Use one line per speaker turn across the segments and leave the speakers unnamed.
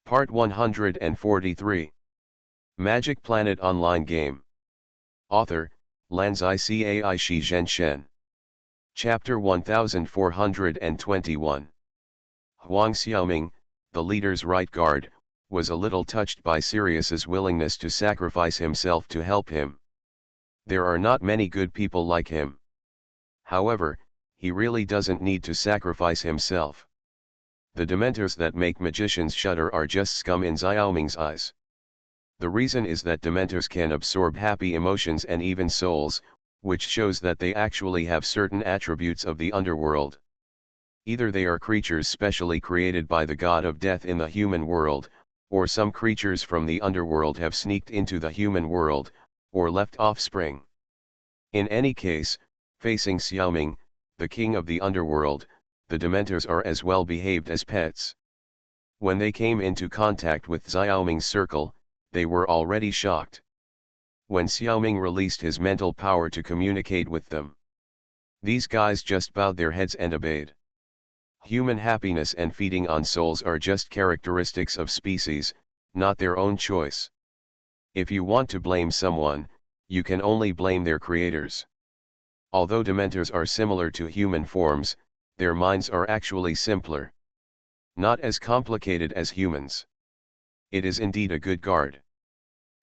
Part 143. Magic Planet Online Game. Author, Lanzai Cai Shi Zhenshen. Chapter 1421. Huang Xiaoming, the leader's right guard, was a little touched by Sirius's willingness to sacrifice himself to help him. There are not many good people like him. However, he really doesn't need to sacrifice himself. The dementors that make magicians shudder are just scum in Xiaoming's eyes. The reason is that dementors can absorb happy emotions and even souls, which shows that they actually have certain attributes of the underworld. Either they are creatures specially created by the god of death in the human world, or some creatures from the underworld have sneaked into the human world, or left offspring. In any case, facing Xiaoming, the king of the underworld, the dementors are as well behaved as pets. When they came into contact with Xiaoming's circle, they were already shocked. When Xiaoming released his mental power to communicate with them, these guys just bowed their heads and obeyed. Human happiness and feeding on souls are just characteristics of species, not their own choice. If you want to blame someone, you can only blame their creators. Although dementors are similar to human forms, their minds are actually simpler. Not as complicated as humans. It is indeed a good guard.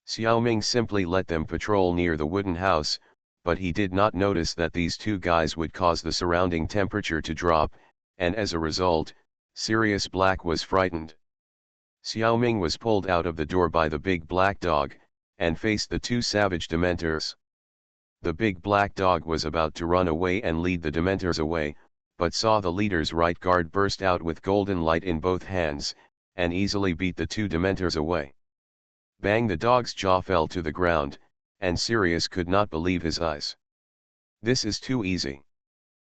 Xiaoming simply let them patrol near the wooden house, but he did not notice that these two guys would cause the surrounding temperature to drop, and as a result, Sirius Black was frightened. Xiaoming was pulled out of the door by the big black dog, and faced the two savage dementors. The big black dog was about to run away and lead the dementors away, but saw the leader's right guard burst out with golden light in both hands, and easily beat the two dementors away. Bang! The dog's jaw fell to the ground, and Sirius could not believe his eyes. This is too easy.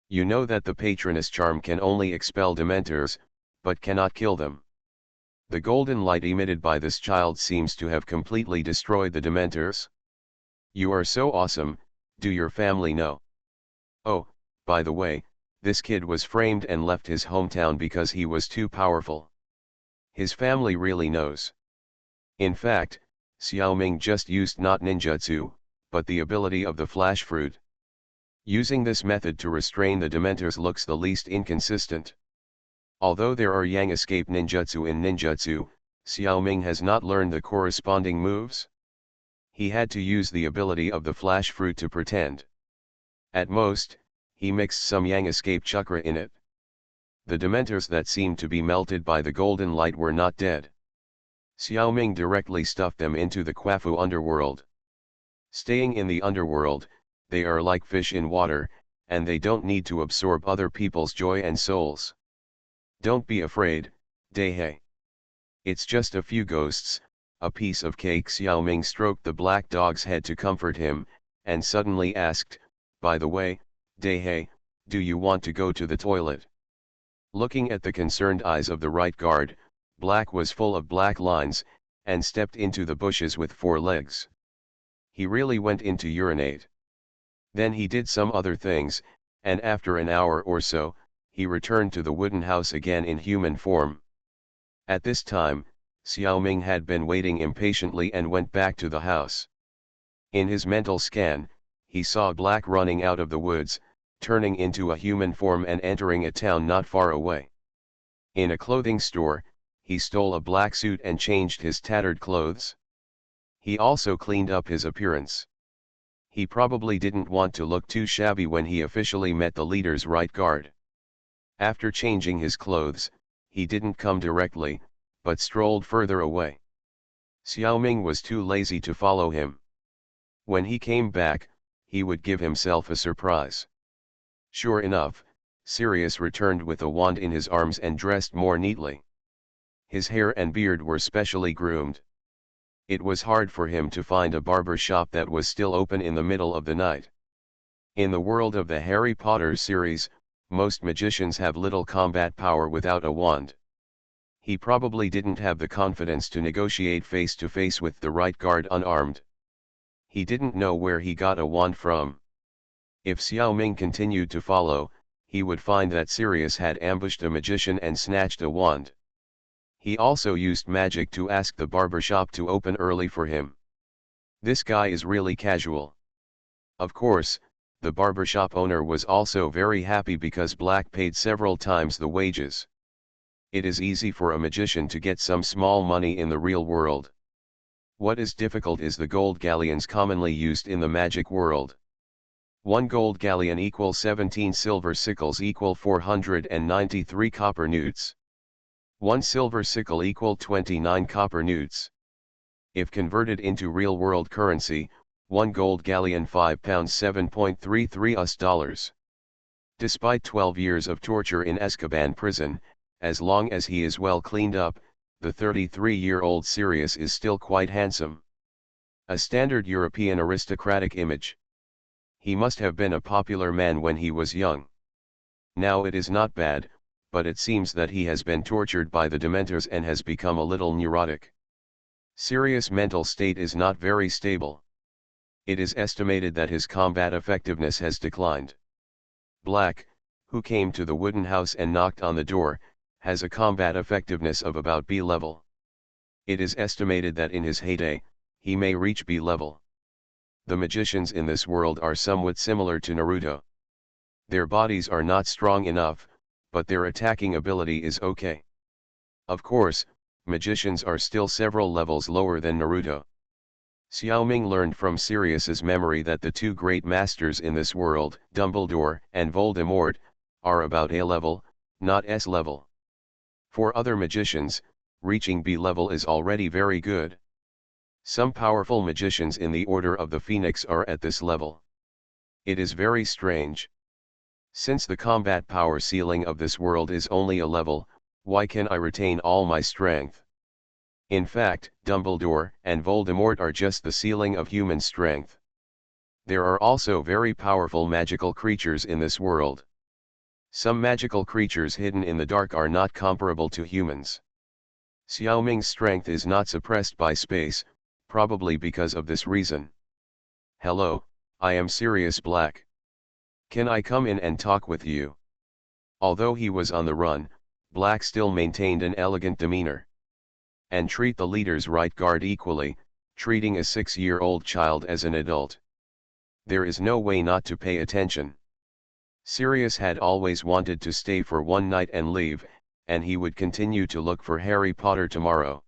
You know that the Patronus charm can only expel dementors, but cannot kill them. The golden light emitted by this child seems to have completely destroyed the dementors. You are so awesome, do your family know? Oh, by the way, this kid was framed and left his hometown because he was too powerful. His family really knows. In fact, Xiaoming just used not ninjutsu, but the ability of the flash fruit. Using this method to restrain the dementors looks the least inconsistent. Although there are yang escape ninjutsu in ninjutsu, Xiaoming has not learned the corresponding moves. He had to use the ability of the flash fruit to pretend. At most, he mixed some yang escape chakra in it. The dementors that seemed to be melted by the golden light were not dead. Xiaoming directly stuffed them into the Quafu underworld. Staying in the underworld, they are like fish in water, and they don't need to absorb other people's joy and souls. Don't be afraid, Dehei. It's just a few ghosts, a piece of cake. Xiaoming stroked the black dog's head to comfort him, and suddenly asked, by the way, Dehei, do you want to go to the toilet? Looking at the concerned eyes of the right guard, Black was full of black lines, and stepped into the bushes with 4 legs. He really went in to urinate. Then he did some other things, and after an hour or so, he returned to the wooden house again in human form. At this time, Xiaoming had been waiting impatiently and went back to the house. In his mental scan, he saw Black running out of the woods, turning into a human form and entering a town not far away. In a clothing store, he stole a black suit and changed his tattered clothes. He also cleaned up his appearance. He probably didn't want to look too shabby when he officially met the leader's right guard. After changing his clothes, he didn't come directly, but strolled further away. Xiaoming was too lazy to follow him. When he came back, he would give himself a surprise. Sure enough, Sirius returned with a wand in his arms and dressed more neatly. His hair and beard were specially groomed. It was hard for him to find a barber shop that was still open in the middle of the night. In the world of the Harry Potter series, most magicians have little combat power without a wand. He probably didn't have the confidence to negotiate face to face with the right guard unarmed. He didn't know where he got a wand from. If Xiaoming continued to follow, he would find that Sirius had ambushed a magician and snatched a wand. He also used magic to ask the barbershop to open early for him. This guy is really casual. Of course, the barbershop owner was also very happy because Black paid several times the wages. It is easy for a magician to get some small money in the real world. What is difficult is the gold galleons commonly used in the magic world. 1 gold galleon equals 17 silver sickles equal 493 copper newts. 1 silver sickle equal 29 copper newts. If converted into real-world currency, 1 gold galleon 5 pounds 7.33 US dollars. Despite 12 years of torture in Azkaban prison, as long as he is well cleaned up, the 33-year-old Sirius is still quite handsome. A standard European aristocratic image. He must have been a popular man when he was young. Now it is not bad, but it seems that he has been tortured by the Dementors and has become a little neurotic. Sirius' mental state is not very stable. It is estimated that his combat effectiveness has declined. Black, who came to the wooden house and knocked on the door, has a combat effectiveness of about B level. It is estimated that in his heyday, he may reach B level. The magicians in this world are somewhat similar to Naruto. Their bodies are not strong enough, but their attacking ability is okay. Of course, magicians are still several levels lower than Naruto. Xiaoming learned from Sirius's memory that the two great masters in this world, Dumbledore and Voldemort, are about A level, not S level. For other magicians, reaching B level is already very good. Some powerful magicians in the Order of the Phoenix are at this level. It is very strange. Since the combat power ceiling of this world is only a level, why can I retain all my strength? In fact, Dumbledore and Voldemort are just the ceiling of human strength. There are also very powerful magical creatures in this world. Some magical creatures hidden in the dark are not comparable to humans. Xiaoming's strength is not suppressed by space, probably because of this reason. Hello, I am Sirius Black. Can I come in and talk with you? Although he was on the run, Black still maintained an elegant demeanor. And treat the leader's right guard equally, treating a 6-year-old child as an adult. There is no way not to pay attention. Sirius had always wanted to stay for one night and leave, and he would continue to look for Harry Potter tomorrow.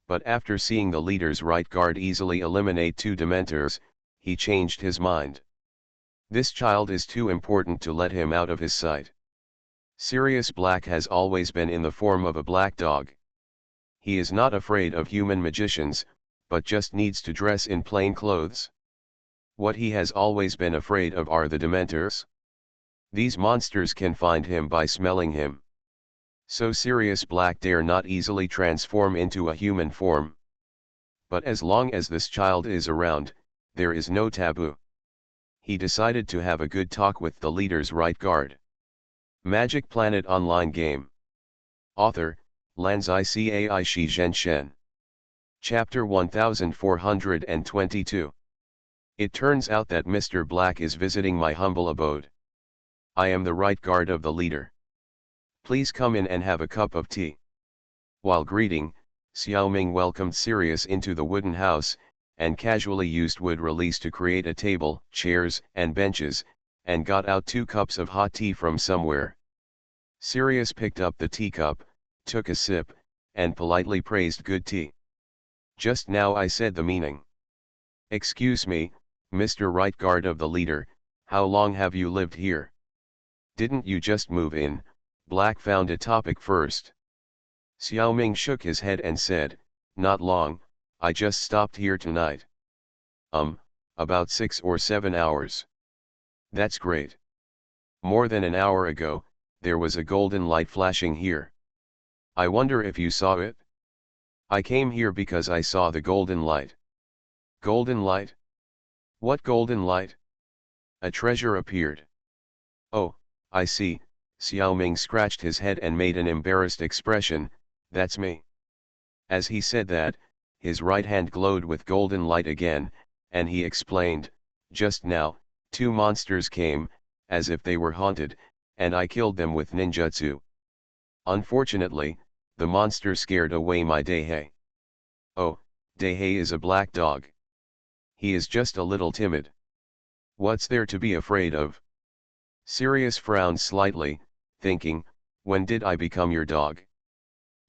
But after seeing the leader's right guard easily eliminate 2 Dementors, he changed his mind. This child is too important to let him out of his sight. Sirius Black has always been in the form of a black dog. He is not afraid of human magicians, but just needs to dress in plain clothes. What he has always been afraid of are the Dementors. These monsters can find him by smelling him. So Sirius Black dare not easily transform into a human form. But as long as this child is around, there is no taboo. He decided to have a good talk with the leader's right guard. Magic Planet Online Game. Author, Lanzai Cai Shi Zhenshen. Chapter 1422. It turns out that Mr. Black is visiting my humble abode. I am the right guard of the leader. Please come in and have a cup of tea. While greeting, Xiaoming welcomed Sirius into the wooden house, and casually used wood release to create a table, chairs, and benches, and got out 2 cups of hot tea from somewhere. Sirius picked up the teacup, took a sip, and politely praised good tea. Just now I said the meaning. Excuse me, Mr. Right Guard of the leader, how long have you lived here? Didn't you just move in? Black found a topic first. Xiaoming shook his head and said, not long, I just stopped here tonight. About 6 or 7 hours. That's great. More than an hour ago, there was a golden light flashing here. I wonder if you saw it? I came here because I saw the golden light. Golden light? What golden light? A treasure appeared. Oh, I see. Xiaoming scratched his head and made an embarrassed expression, that's me. As he said that, his right hand glowed with golden light again, and he explained, just now, 2 monsters came, as if they were haunted, and I killed them with ninjutsu. Unfortunately, The monster scared away my Dehei. Oh, Dehei is a black dog. He is just a little timid. What's there to be afraid of? Sirius frowned slightly, thinking, when did I become your dog?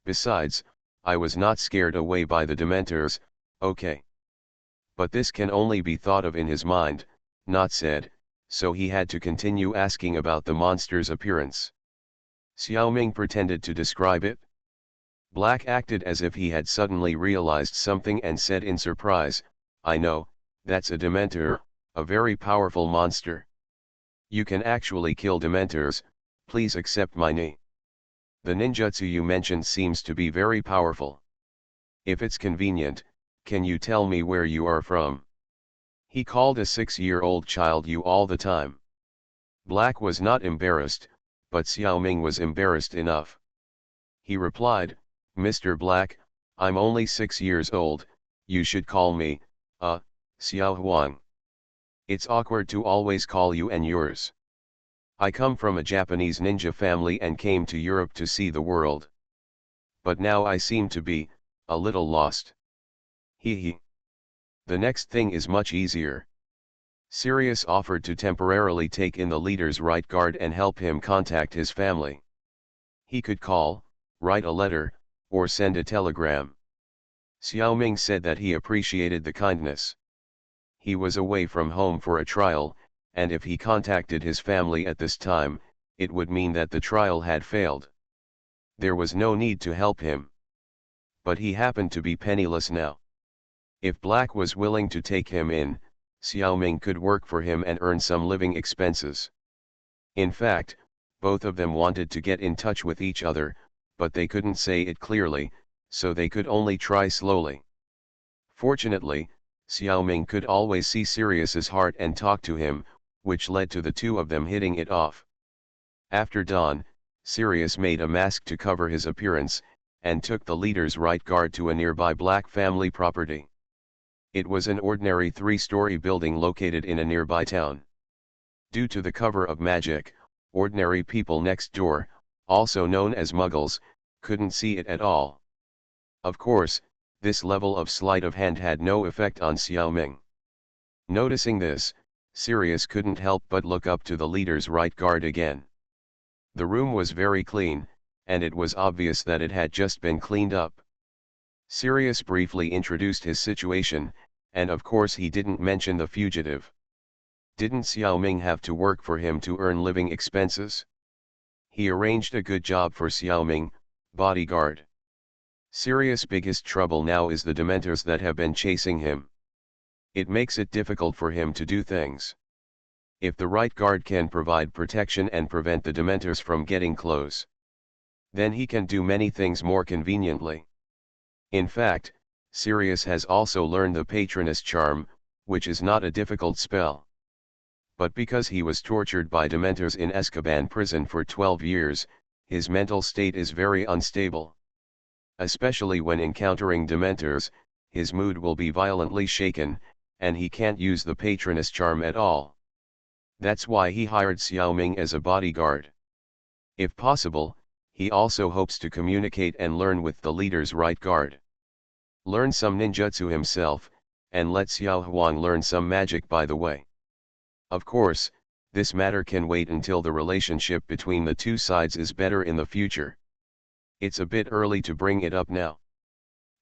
Besides, I was not scared away by the Dementors, okay. But this can only be thought of in his mind, not said, so he had to continue asking about the monster's appearance. Xiaoming pretended to describe it. Black acted as if he had suddenly realized something and said in surprise, I know, that's a Dementor, a very powerful monster. You can actually kill Dementors, please accept my name. The ninjutsu you mentioned seems to be very powerful. If it's convenient, can you tell me where you are from? He called a 6-year-old child you all the time. Black was not embarrassed, but Xiaoming was embarrassed enough. He replied, Mr. Black, I'm only 6 years old, you should call me, Xiao Huang. It's awkward to always call you and yours. I come from a Japanese ninja family and came to Europe to see the world. But now I seem to be, a little lost. Hee. The next thing is much easier. Sirius offered to temporarily take in the leader's right guard and help him contact his family. He could call, write a letter, or send a telegram. Xiaoming said that he appreciated the kindness. He was away from home for a trial, and if he contacted his family at this time, it would mean that the trial had failed. There was no need to help him. But he happened to be penniless now. If Black was willing to take him in, Xiaoming could work for him and earn some living expenses. In fact, both of them wanted to get in touch with each other, but they couldn't say it clearly, so they could only try slowly. Fortunately, Xiaoming could always see Sirius's heart and talk to him, which led to the two of them hitting it off. After dawn, Sirius made a mask to cover his appearance, and took the leader's right guard to a nearby Black family property. It was an ordinary 3-story building located in a nearby town. Due to the cover of magic, ordinary people next door, also known as Muggles, couldn't see it at all. Of course, this level of sleight of hand had no effect on Xiaoming. Noticing this, Sirius couldn't help but look up to the leader's right guard again. The room was very clean, and it was obvious that it had just been cleaned up. Sirius briefly introduced his situation, and of course he didn't mention the fugitive. Didn't Xiaoming have to work for him to earn living expenses? He arranged a good job for Xiaoming, bodyguard. Sirius' biggest trouble now is the Dementors that have been chasing him. It makes it difficult for him to do things. If the right guard can provide protection and prevent the Dementors from getting close, then he can do many things more conveniently. In fact, Sirius has also learned the Patronus charm, which is not a difficult spell. But because he was tortured by Dementors in Azkaban prison for 12 years, his mental state is very unstable. Especially when encountering Dementors, his mood will be violently shaken, and he can't use the Patronus charm at all. That's why he hired Xiaoming as a bodyguard. If possible, he also hopes to communicate and learn with the leader's right guard. Learn some ninjutsu himself, and let Xiao Huang learn some magic by the way. Of course, this matter can wait until the relationship between the two sides is better in the future. It's a bit early to bring it up now.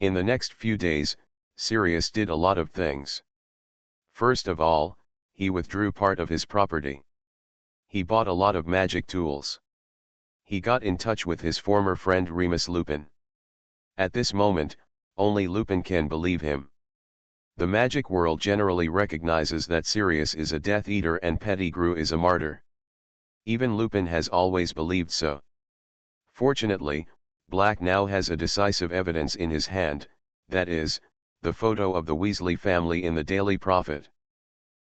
In the next few days, Sirius did a lot of things. First of all, he withdrew part of his property. He bought a lot of magic tools. He got in touch with his former friend Remus Lupin. At this moment, only Lupin can believe him. The magic world generally recognizes that Sirius is a Death Eater and Pettigrew is a martyr. Even Lupin has always believed so. Fortunately, Black now has a decisive evidence in his hand, that is, the photo of the Weasley family in the Daily Prophet.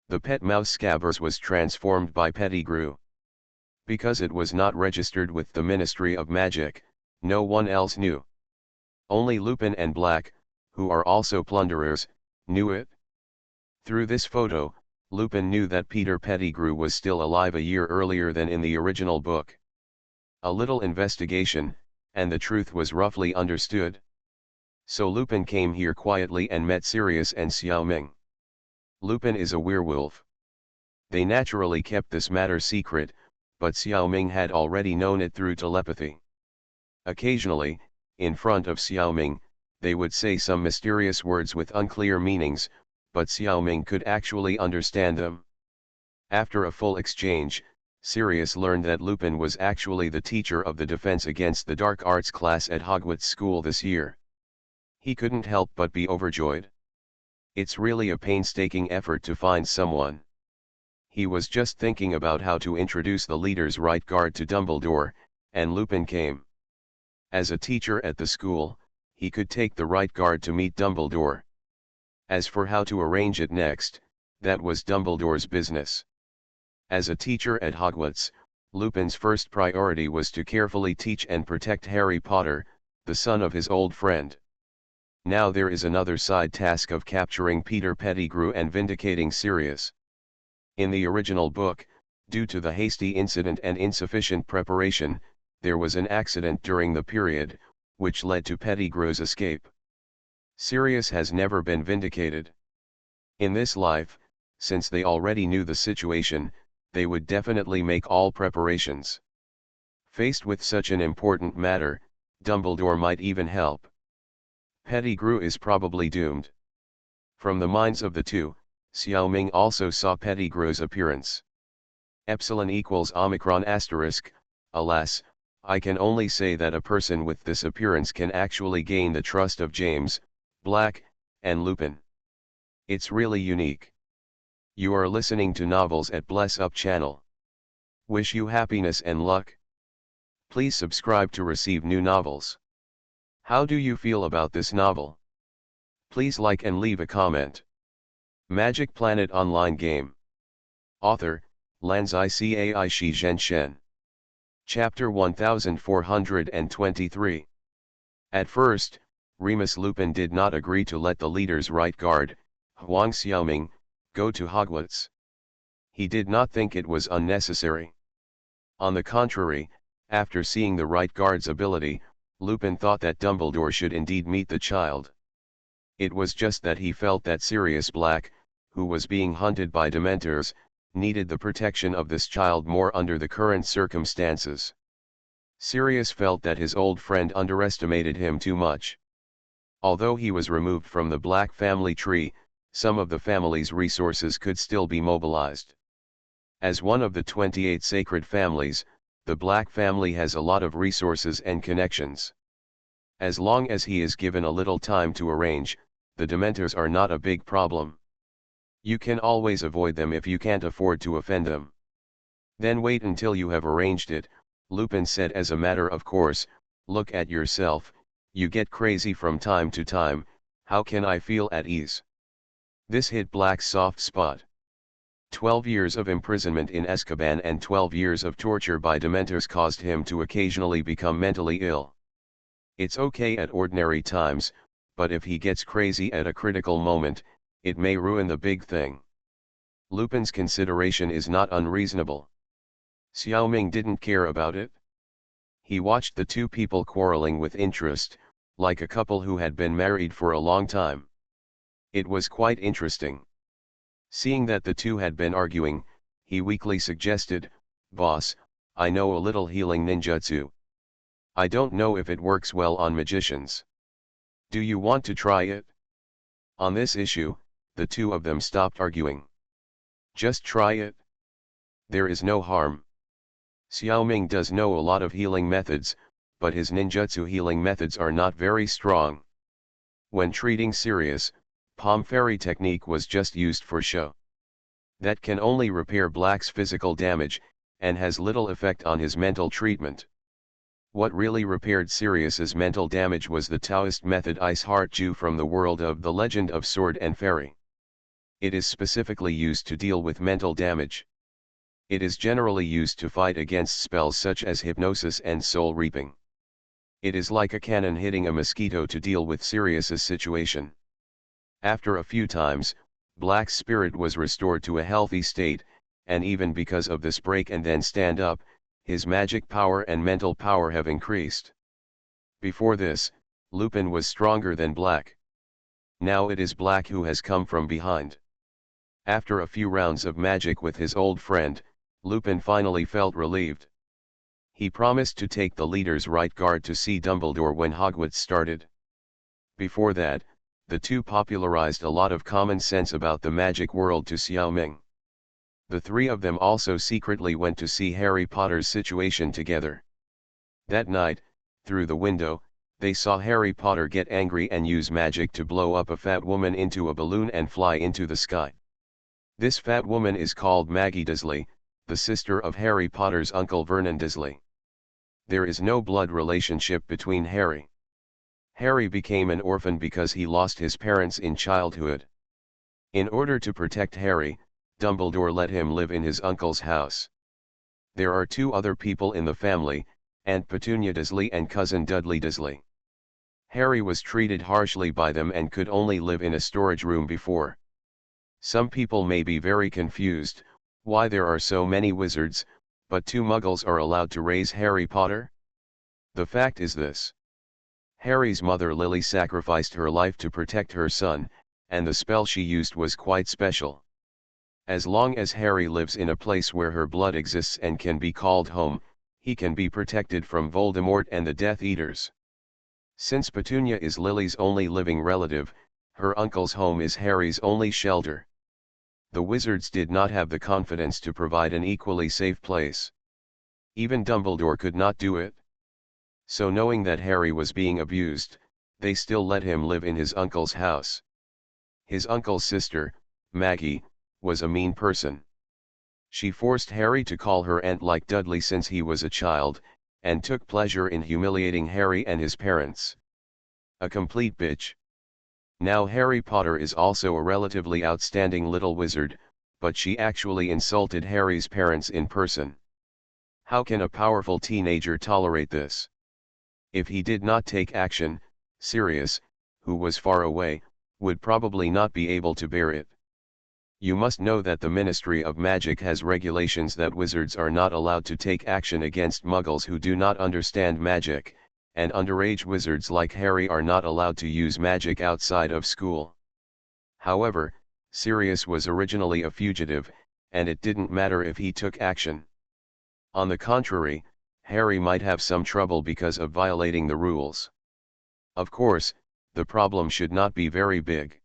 The pet mouse Scabbers was transformed by Pettigrew. Because it was not registered with the Ministry of Magic, no one else knew. Only Lupin and Black, who are also plunderers, knew it. Through this photo, Lupin knew that Peter Pettigrew was still alive a year earlier than in the original book. A little investigation, and the truth was roughly understood. So Lupin came here quietly and met Sirius and Xiaoming. Lupin is a werewolf. They naturally kept this matter secret, but Xiaoming had already known it through telepathy. Occasionally, in front of Xiaoming, they would say some mysterious words with unclear meanings, but Xiaoming could actually understand them. After a full exchange, Sirius learned that Lupin was actually the teacher of the Defense Against the Dark Arts class at Hogwarts School this year. He couldn't help but be overjoyed. It's really a painstaking effort to find someone. He was just thinking about how to introduce the leader's right guard to Dumbledore, and Lupin came. As a teacher at the school, he could take the right guard to meet Dumbledore. As for how to arrange it next, that was Dumbledore's business. As a teacher at Hogwarts, Lupin's first priority was to carefully teach and protect Harry Potter, the son of his old friend. Now there is another side task of capturing Peter Pettigrew and vindicating Sirius. In the original book, due to the hasty incident and insufficient preparation, there was an accident during the period, which led to Pettigrew's escape. Sirius has never been vindicated. In this life, since they already knew the situation, they would definitely make all preparations. Faced with such an important matter, Dumbledore might even help. Pettigrew is probably doomed. From the minds of the two, Xiaoming also saw Pettigrew's appearance. Epsilon equals Omicron asterisk, alas, I can only say that a person with this appearance can actually gain the trust of James, Black, and Lupin. It's really unique. You are listening to Novels at Bless Up channel. Wish you happiness and luck. Please subscribe to receive new novels. How do you feel about this novel? Please like and leave a comment. Magic Planet Online Game. Author, Lanzai Cai Shi Zhenshen. Chapter 1423. At first, Remus Lupin did not agree to let the leader's right guard, Huang Xiaoming, go to Hogwarts. He did not think it was unnecessary. On the contrary, after seeing the right guard's ability, Lupin thought that Dumbledore should indeed meet the child. It was just that he felt that Sirius Black, who was being hunted by Dementors, needed the protection of this child more under the current circumstances. Sirius felt that his old friend underestimated him too much. Although he was removed from the Black family tree, some of the family's resources could still be mobilized. As one of the 28 sacred families, the Black family has a lot of resources and connections. As long as he is given a little time to arrange, the Dementors are not a big problem. You can always avoid them if you can't afford to offend them. Then wait until you have arranged it, Lupin said as a matter of course. Look at yourself, you get crazy from time to time, how can I feel at ease? This hit Black's soft spot. 12 years of imprisonment in Azkaban and 12 years of torture by Dementors caused him to occasionally become mentally ill. It's okay at ordinary times, but if he gets crazy at a critical moment, it may ruin the big thing. Lupin's consideration is not unreasonable. Xiaoming didn't care about it. He watched the two people quarreling with interest, like a couple who had been married for a long time. It was quite interesting. Seeing that the two had been arguing, he weakly suggested, "Boss, I know a little healing ninjutsu. I don't know if it works well on magicians. Do you want to try it?" On this issue, the two of them stopped arguing. Just try it. There is no harm. Xiaoming does know a lot of healing methods, but his ninjutsu healing methods are not very strong. When treating Sirius, Palm Fairy technique was just used for show. That can only repair Black's physical damage, and has little effect on his mental treatment. What really repaired Sirius's mental damage was the Taoist method Ice Heart Ju from the world of The Legend of Sword and Fairy. It is specifically used to deal with mental damage. It is generally used to fight against spells such as hypnosis and soul reaping. It is like a cannon hitting a mosquito to deal with Sirius's situation. After a few times, Black's spirit was restored to a healthy state, and even because of this break and then stand up, his magic power and mental power have increased. Before this, Lupin was stronger than Black. Now it is Black who has come from behind. After a few rounds of magic with his old friend, Lupin finally felt relieved. He promised to take the leader's right guard to see Dumbledore when Hogwarts started. Before that, the two popularized a lot of common sense about the magic world to Xiao Ming. The three of them also secretly went to see Harry Potter's situation together. That night, through the window, they saw Harry Potter get angry and use magic to blow up a fat woman into a balloon and fly into the sky. This fat woman is called Maggie Dursley, the sister of Harry Potter's uncle Vernon Dursley. There is no blood relationship between Harry. Harry became an orphan because he lost his parents in childhood. In order to protect Harry, Dumbledore let him live in his uncle's house. There are two other people in the family, Aunt Petunia Dursley and cousin Dudley Dursley. Harry was treated harshly by them and could only live in a storage room before. Some people may be very confused, why there are so many wizards, but two muggles are allowed to raise Harry Potter? The fact is this. Harry's mother Lily sacrificed her life to protect her son, and the spell she used was quite special. As long as Harry lives in a place where her blood exists and can be called home, he can be protected from Voldemort and the Death Eaters. Since Petunia is Lily's only living relative, her uncle's home is Harry's only shelter. The wizards did not have the confidence to provide an equally safe place. Even Dumbledore could not do it. So knowing that Harry was being abused, they still let him live in his uncle's house. His uncle's sister, Maggie, was a mean person. She forced Harry to call her aunt like Dudley since he was a child, and took pleasure in humiliating Harry and his parents. A complete bitch. Now Harry Potter is also a relatively outstanding little wizard, but she actually insulted Harry's parents in person. How can a powerful teenager tolerate this? If he did not take action, Sirius, who was far away, would probably not be able to bear it. You must know that the Ministry of Magic has regulations that wizards are not allowed to take action against muggles who do not understand magic, and underage wizards like Harry are not allowed to use magic outside of school. However, Sirius was originally a fugitive, and it didn't matter if he took action. On the contrary, Harry might have some trouble because of violating the rules. Of course, the problem should not be very big.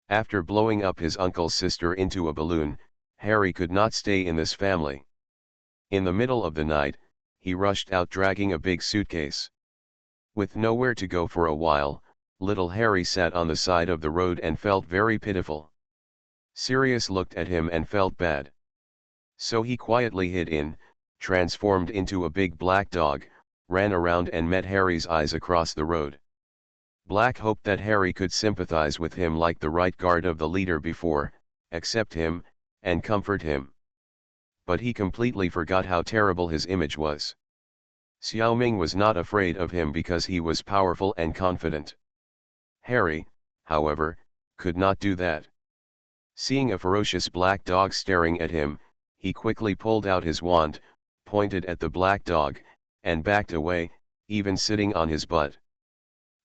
After blowing up his uncle's sister into a balloon, Harry could not stay in this family. In the middle of the night, he rushed out dragging a big suitcase. With nowhere to go for a while, little Harry sat on the side of the road and felt very pitiful. Sirius looked at him and felt bad. So he quietly hid in, transformed into a big black dog, ran around and met Harry's eyes across the road. Black hoped that Harry could sympathize with him like the right guard of the leader before, accept him, and comfort him. But he completely forgot how terrible his image was. Xiao Ming was not afraid of him because he was powerful and confident. Harry, however, could not do that. Seeing a ferocious black dog staring at him, he quickly pulled out his wand, pointed at the black dog, and backed away, even sitting on his butt.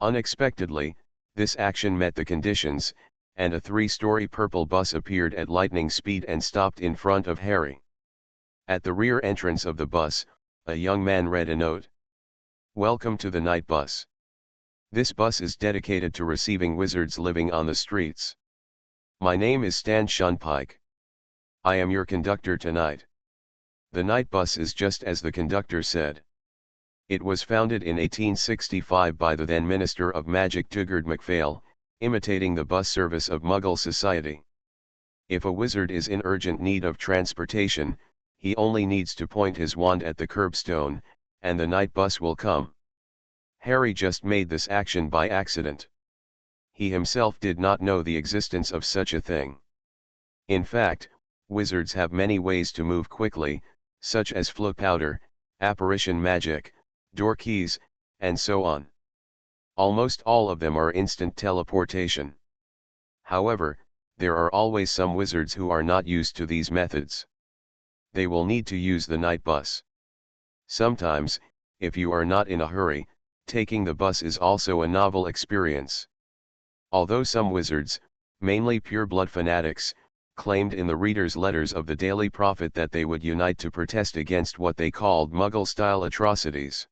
Unexpectedly, this action met the conditions, and a 3-story purple bus appeared at lightning speed and stopped in front of Harry. At the rear entrance of the bus, a young man read a note. "Welcome to the night bus. This bus is dedicated to receiving wizards living on the streets. My name is Stan Shunpike. I am your conductor tonight." The night bus is just as the conductor said. It was founded in 1865 by the then Minister of Magic Tugard MacPhail, imitating the bus service of Muggle society. If a wizard is in urgent need of transportation, he only needs to point his wand at the curbstone, and the night bus will come. Harry just made this action by accident. He himself did not know the existence of such a thing. In fact, wizards have many ways to move quickly, such as flow powder, apparition magic, door keys, and so on. Almost all of them are instant teleportation. However, there are always some wizards who are not used to these methods. They will need to use the night bus. Sometimes, if you are not in a hurry, taking the bus is also a novel experience. Although some wizards, mainly pure-blood fanatics, claimed in the readers' letters of the Daily Prophet that they would unite to protest against what they called Muggle-style atrocities.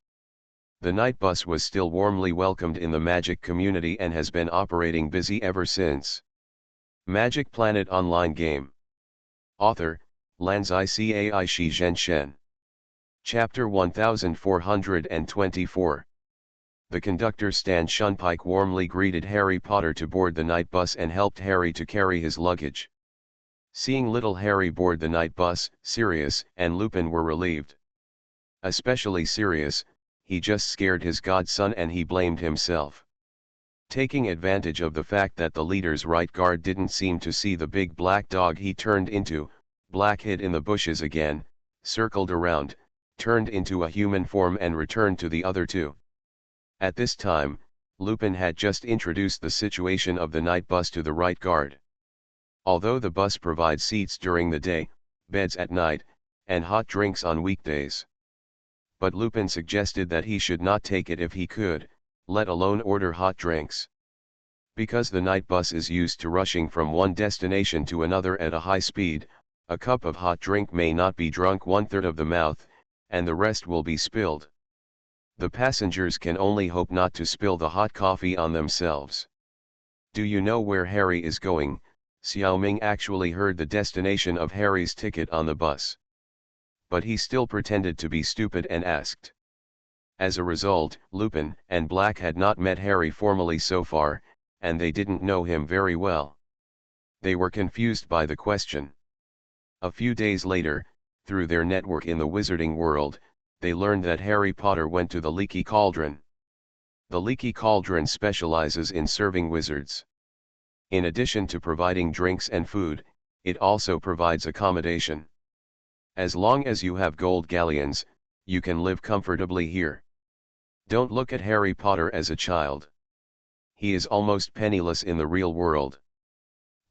The night bus was still warmly welcomed in the Magic community and has been operating busy ever since. Magic Planet Online Game. Author, Lanzai Cai Shi Zhen Shen. Chapter 1424. The conductor Stan Shunpike warmly greeted Harry Potter to board the night bus and helped Harry to carry his luggage. Seeing little Harry board the night bus, Sirius and Lupin were relieved. Especially Sirius, he just scared his godson and he blamed himself. Taking advantage of the fact that the leader's right guard didn't seem to see the big black dog he turned into, Black hid in the bushes again, circled around, turned into a human form and returned to the other two. At this time, Lupin had just introduced the situation of the night bus to the right guard. Although the bus provides seats during the day, beds at night, and hot drinks on weekdays. But Lupin suggested that he should not take it if he could, let alone order hot drinks. Because the night bus is used to rushing from one destination to another at a high speed, a cup of hot drink may not be drunk 1/3 of the mouth, and the rest will be spilled. The passengers can only hope not to spill the hot coffee on themselves. Do you know where Harry is going? Xiao Ming actually heard the destination of Harry's ticket on the bus. But he still pretended to be stupid and asked. As a result, Lupin and Black had not met Harry formally so far, and they didn't know him very well. They were confused by the question. A few days later, through their network in the wizarding world, they learned that Harry Potter went to the Leaky Cauldron. The Leaky Cauldron specializes in serving wizards. In addition to providing drinks and food, it also provides accommodation. As long as you have gold galleons, you can live comfortably here. Don't look at Harry Potter as a child. He is almost penniless in the real world.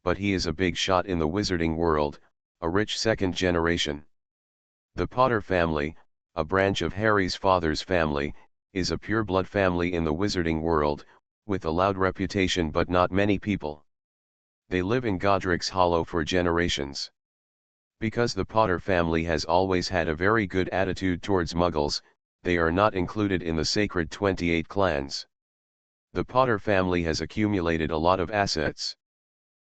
But he is a big shot in the wizarding world, a rich second generation. The Potter family, a branch of Harry's father's family, is a pure-blood family in the wizarding world, with a loud reputation but not many people. They live in Godric's Hollow for generations. Because the Potter family has always had a very good attitude towards Muggles, they are not included in the sacred 28 clans. The Potter family has accumulated a lot of assets.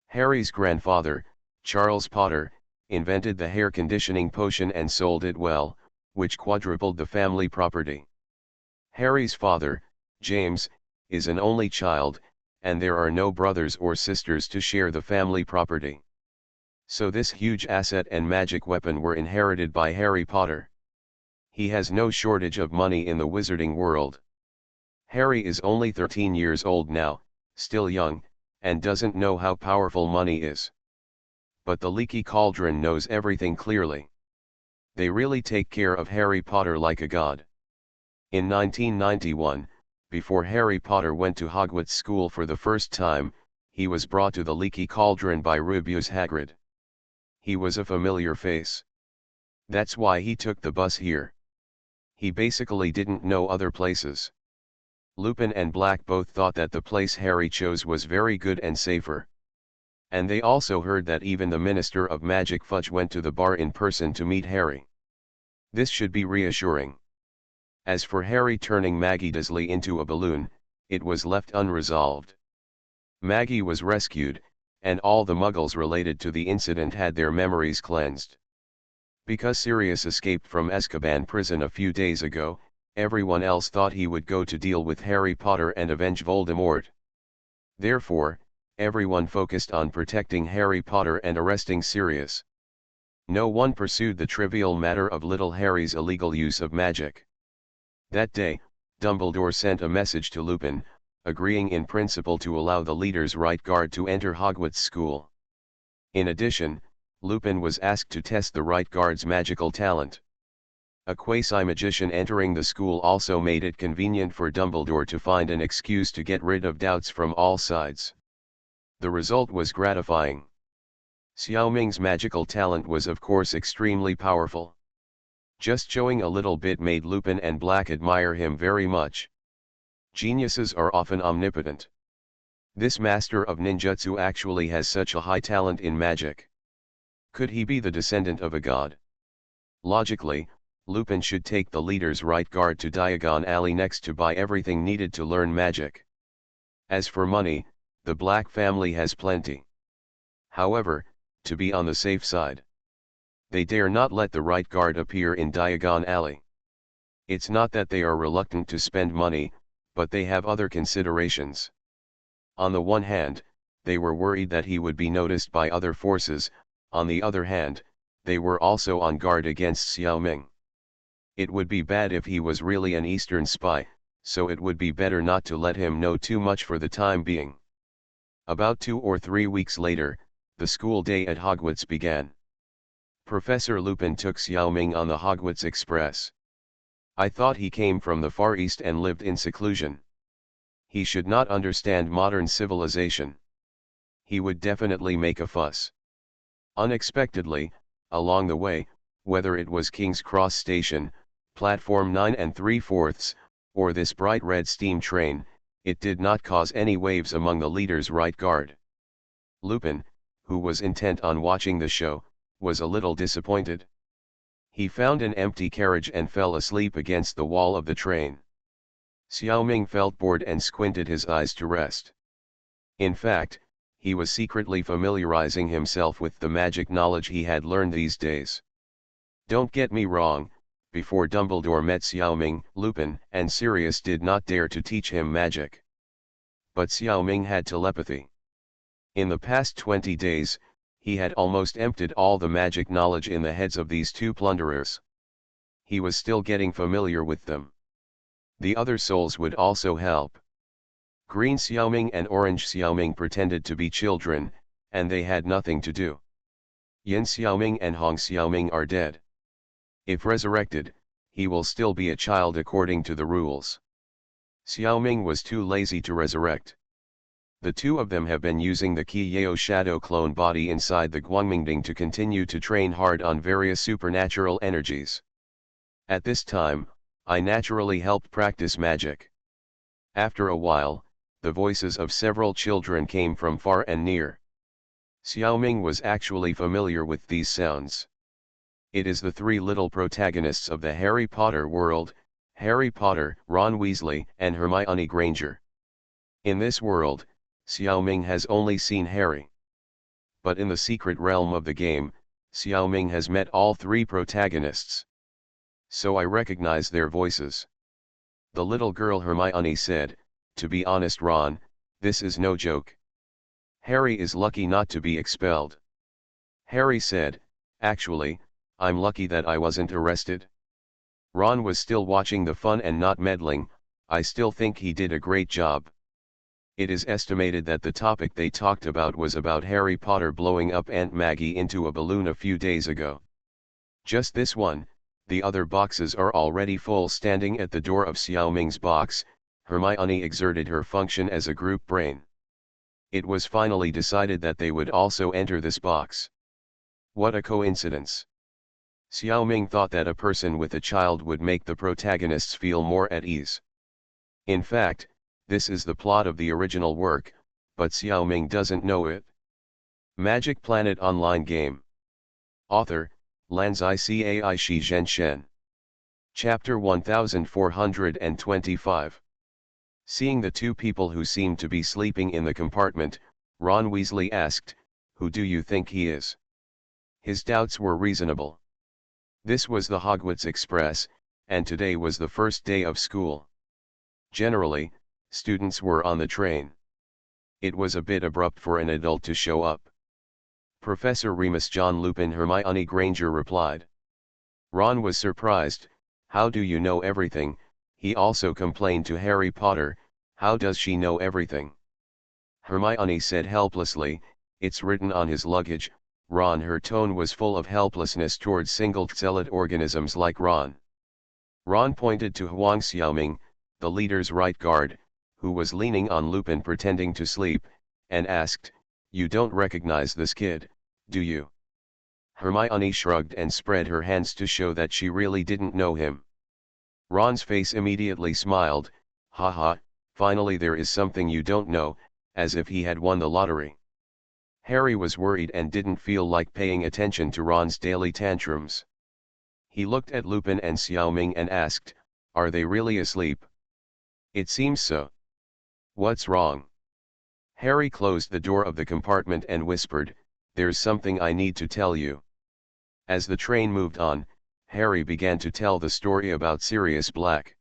Harry's grandfather, Charles Potter, invented the hair conditioning potion and sold it well, which quadrupled the family property. Harry's father, James, is an only child, and there are no brothers or sisters to share the family property. So this huge asset and magic weapon were inherited by Harry Potter. He has no shortage of money in the wizarding world. Harry is only 13 years old now, still young, and doesn't know how powerful money is. But the Leaky Cauldron knows everything clearly. They really take care of Harry Potter like a god. In 1991, before Harry Potter went to Hogwarts School for the first time, he was brought to the Leaky Cauldron by Rubeus Hagrid. He was a familiar face. That's why he took the bus here. He basically didn't know other places. Lupin and Black both thought that the place Harry chose was very good and safer. And they also heard that even the Minister of Magic Fudge went to the bar in person to meet Harry. This should be reassuring. As for Harry turning Maggie Dursley into a balloon, it was left unresolved. Maggie was rescued, and all the Muggles related to the incident had their memories cleansed. Because Sirius escaped from Azkaban prison a few days ago, everyone else thought he would go to deal with Harry Potter and avenge Voldemort. Therefore, everyone focused on protecting Harry Potter and arresting Sirius. No one pursued the trivial matter of little Harry's illegal use of magic. That day, Dumbledore sent a message to Lupin, agreeing in principle to allow the leader's right guard to enter Hogwarts School. In addition, Lupin was asked to test the right guard's magical talent. A quasi-magician entering the school also made it convenient for Dumbledore to find an excuse to get rid of doubts from all sides. The result was gratifying. Xiao Ming's magical talent was of course extremely powerful. Just showing a little bit made Lupin and Black admire him very much. Geniuses are often omnipotent. This master of ninjutsu actually has such a high talent in magic. Could he be the descendant of a god? Logically, Lupin should take the leader's right guard to Diagon Alley next to buy everything needed to learn magic. As for money, the Black family has plenty. However, to be on the safe side, they dare not let the right guard appear in Diagon Alley. It's not that they are reluctant to spend money, but they have other considerations. On the one hand, they were worried that he would be noticed by other forces, on the other hand, they were also on guard against Xiao Ming. It would be bad if he was really an Eastern spy, so it would be better not to let him know too much for the time being. About 2 or 3 weeks later, the school day at Hogwarts began. Professor Lupin took Xiao Ming on the Hogwarts Express. I thought he came from the Far East and lived in seclusion. He should not understand modern civilization. He would definitely make a fuss. Unexpectedly, along the way, whether it was King's Cross Station, Platform 9 3/4, or this bright red steam train, it did not cause any waves among the leader's right guard. Lupin, who was intent on watching the show, was a little disappointed. He found an empty carriage and fell asleep against the wall of the train. Xiao Ming felt bored and squinted his eyes to rest. In fact, he was secretly familiarizing himself with the magic knowledge he had learned these days. Don't get me wrong, before Dumbledore met Xiao Ming, Lupin and Sirius did not dare to teach him magic. But Xiao Ming had telepathy. In the past 20 days, he had almost emptied all the magic knowledge in the heads of these two plunderers. He was still getting familiar with them. The other souls would also help. Green Xiaoming and Orange Xiaoming pretended to be children, and they had nothing to do. Yin Xiaoming and Hong Xiaoming are dead. If resurrected, he will still be a child according to the rules. Xiaoming was too lazy to resurrect. The two of them have been using the Qi Yao shadow clone body inside the Guangmingding to continue to train hard on various supernatural energies. At this time, I naturally helped practice magic. After a while, the voices of several children came from far and near. Xiaoming was actually familiar with these sounds. It is the three little protagonists of the Harry Potter world, Harry Potter, Ron Weasley, and Hermione Granger. In this world, Xiaoming has only seen Harry. But in the secret realm of the game, Xiaoming has met all three protagonists. So I recognize their voices. The little girl Hermione said, "To be honest, Ron, this is no joke. Harry is lucky not to be expelled." Harry said, "Actually, I'm lucky that I wasn't arrested." Ron was still watching the fun and not meddling. "I still think he did a great job." It is estimated that the topic they talked about was about Harry Potter blowing up Aunt Maggie into a balloon a few days ago. Just this one. The other boxes are already full. Standing at the door of Xiaoming's box, Hermione exerted her function as a group brain. It was finally decided that they would also enter this box. What a coincidence. Xiaoming thought that a person with a child would make the protagonists feel more at ease. In fact, this is the plot of the original work, but Xiaoming doesn't know it. Magic Planet Online Game. Author, Lanzai Cai Shi Zhenshen. Chapter 1425. Seeing the two people who seemed to be sleeping in the compartment, Ron Weasley asked, "Who do you think he is?" His doubts were reasonable. This was the Hogwarts Express, and today was the first day of school. Generally, students were on the train. It was a bit abrupt for an adult to show up. Professor Remus John Lupin Hermione Granger replied. Ron was surprised. "How do you know everything?" He also complained to Harry Potter, "How does she know everything?" Hermione said helplessly, "It's written on his luggage." Ron, her tone was full of helplessness towards single-celled organisms like Ron. Ron pointed to Huang Xiaoming, the leader's right guard, who was leaning on Lupin pretending to sleep, and asked, "You don't recognize this kid, do you?" Hermione shrugged and spread her hands to show that she really didn't know him. Ron's face immediately smiled. "Haha, Finally, there is something you don't know, as if he had won the lottery. Harry was worried and didn't feel like paying attention to Ron's daily tantrums. He looked at Lupin and Xiaoming and asked, "Are they really asleep?" "It seems so." "What's wrong?" Harry closed the door of the compartment and whispered, "There's something I need to tell you." As the train moved on, Harry began to tell the story about Sirius Black.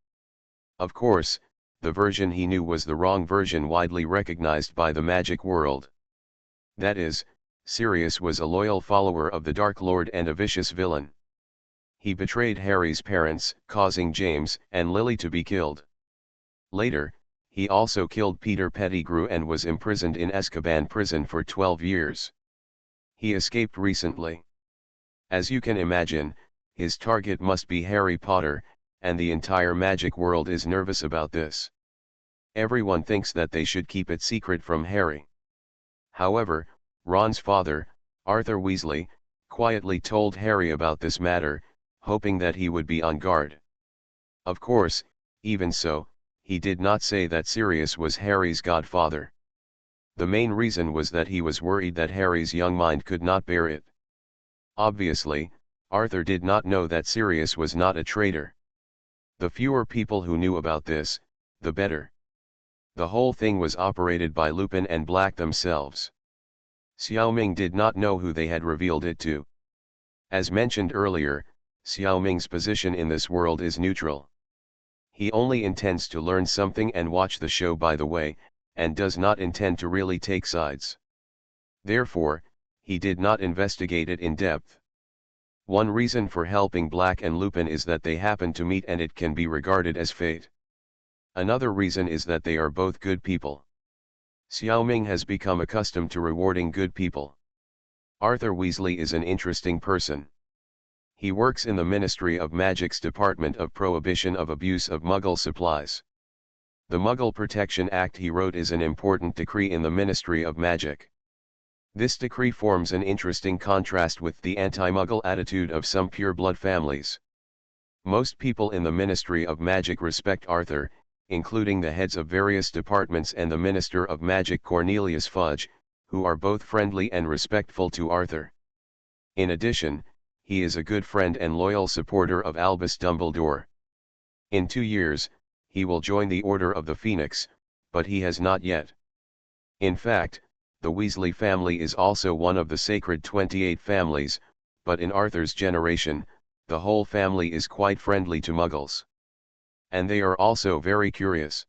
Of course, the version he knew was the wrong version widely recognized by the magic world. That is, Sirius was a loyal follower of the Dark Lord and a vicious villain. He betrayed Harry's parents, causing James and Lily to be killed. Later, he also killed Peter Pettigrew and was imprisoned in Azkaban prison for 12 years. He escaped recently. As you can imagine, his target must be Harry Potter, and the entire magic world is nervous about this. Everyone thinks that they should keep it secret from Harry. However, Ron's father, Arthur Weasley, quietly told Harry about this matter, hoping that he would be on guard. Of course, even so, he did not say that Sirius was Harry's godfather. The main reason was that he was worried that Harry's young mind could not bear it. Obviously, Arthur did not know that Sirius was not a traitor. The fewer people who knew about this, the better. The whole thing was operated by Lupin and Black themselves. Xiaoming did not know who they had revealed it to. As mentioned earlier, Xiaoming's position in this world is neutral. He only intends to learn something and watch the show by the way, and does not intend to really take sides. Therefore, he did not investigate it in depth. One reason for helping Black and Lupin is that they happen to meet and it can be regarded as fate. Another reason is that they are both good people. Xiaoming has become accustomed to rewarding good people. Arthur Weasley is an interesting person. He works in the Ministry of Magic's Department of Prohibition of Abuse of Muggle Supplies. The Muggle Protection Act he wrote is an important decree in the Ministry of Magic. This decree forms an interesting contrast with the anti-Muggle attitude of some pure-blood families. Most people in the Ministry of Magic respect Arthur, including the heads of various departments and the Minister of Magic Cornelius Fudge, who are both friendly and respectful to Arthur. In addition, he is a good friend and loyal supporter of Albus Dumbledore. In 2 years, he will join the Order of the Phoenix, but he has not yet. In fact, the Weasley family is also one of the sacred 28 families, but in Arthur's generation, the whole family is quite friendly to Muggles. And they are also very curious.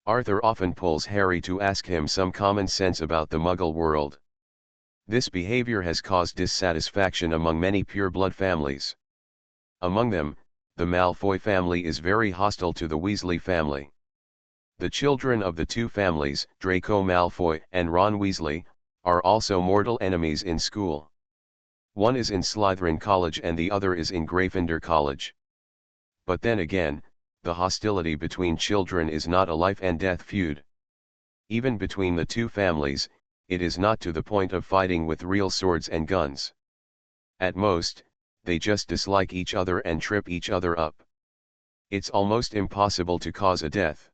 Arthur often pulls Harry to ask him some common sense about the Muggle world. This behavior has caused dissatisfaction among many pure-blood families. Among them, the Malfoy family is very hostile to the Weasley family. The children of the two families, Draco Malfoy and Ron Weasley, are also mortal enemies in school. One is in Slytherin College and the other is in Gryffindor College. But then again, the hostility between children is not a life-and-death feud. Even between the two families, it is not to the point of fighting with real swords and guns. At most, they just dislike each other and trip each other up. It's almost impossible to cause a death.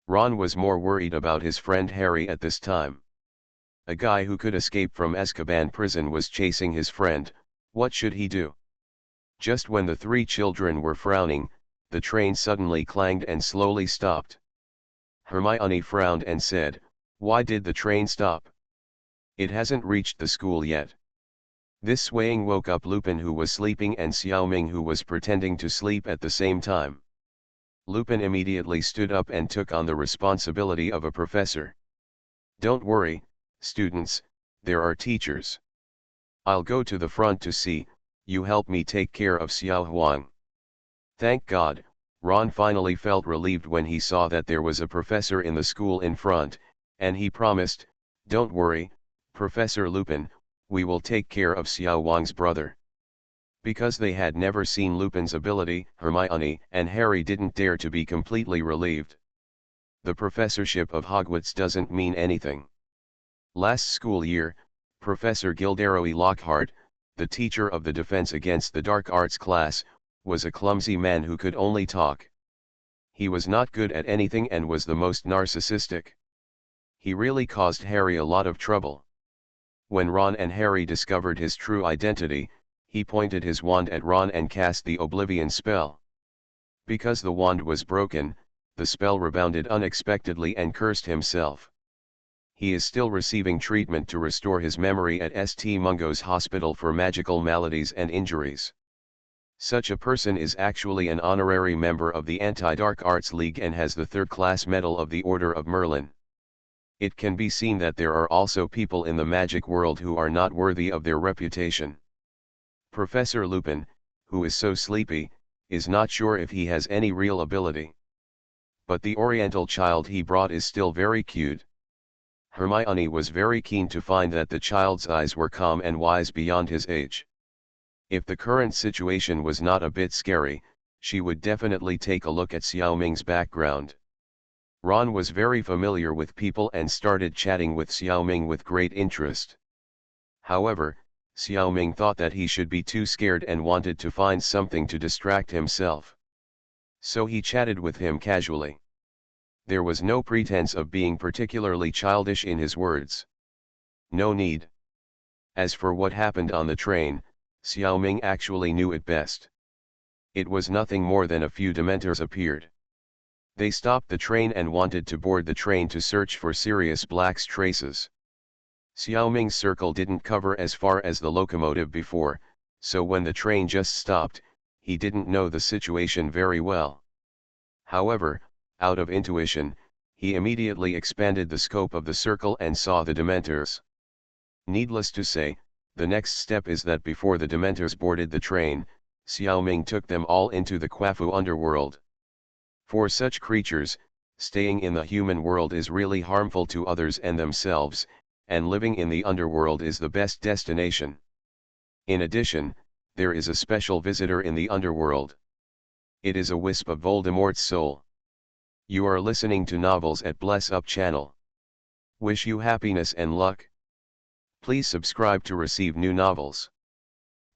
Ron was more worried about his friend Harry at this time. A guy who could escape from Azkaban prison was chasing his friend. What should he do? Just when the three children were frowning, the train suddenly clanged and slowly stopped. Hermione frowned and said, "Why did the train stop? It hasn't reached the school yet." This swaying woke up Lupin, who was sleeping, and Xiaoming, who was pretending to sleep at the same time. Lupin immediately stood up and took on the responsibility of a professor. "Don't worry, students, there are teachers. I'll go to the front to see, you help me take care of Xiao Huang." Thank God, Ron finally felt relieved when he saw that there was a professor in the school in front, and he promised, "Don't worry, Professor Lupin, we will take care of Xiao Wang's brother." Because they had never seen Lupin's ability, Hermione and Harry didn't dare to be completely relieved. The professorship of Hogwarts doesn't mean anything. Last school year, Professor Gilderoy Lockhart, the teacher of the Defense Against the Dark Arts class, was a clumsy man who could only talk. He was not good at anything and was the most narcissistic. He really caused Harry a lot of trouble. When Ron and Harry discovered his true identity, he pointed his wand at Ron and cast the Oblivion spell. Because the wand was broken, the spell rebounded unexpectedly and cursed himself. He is still receiving treatment to restore his memory at St. Mungo's Hospital for Magical Maladies and Injuries. Such a person is actually an honorary member of the Anti-Dark Arts League and has the third-class medal of the Order of Merlin. It can be seen that there are also people in the magic world who are not worthy of their reputation. Professor Lupin, who is so sleepy, is not sure if he has any real ability. But the Oriental child he brought is still very cute. Hermione was very keen to find that the child's eyes were calm and wise beyond his age. If the current situation was not a bit scary, she would definitely take a look at Xiao Ming's background. Ron was very familiar with people and started chatting with Xiao Ming with great interest. However, Xiao Ming thought that he should be too scared and wanted to find something to distract himself. So he chatted with him casually. There was no pretense of being particularly childish in his words. No need. As for what happened on the train, Xiao Ming actually knew it best. It was nothing more than a few Dementors appeared. They stopped the train and wanted to board the train to search for Sirius Black's traces. Xiao Ming's circle didn't cover as far as the locomotive before, so when the train just stopped, he didn't know the situation very well. However, out of intuition, he immediately expanded the scope of the circle and saw the Dementors. Needless to say, the next step is that before the Dementors boarded the train, Xiao Ming took them all into the Quafu underworld. For such creatures, staying in the human world is really harmful to others and themselves, and living in the underworld is the best destination. In addition, there is a special visitor in the underworld. It is a wisp of Voldemort's soul. You are listening to Novels at Bless Up channel. Wish you happiness and luck. Please subscribe to receive new novels.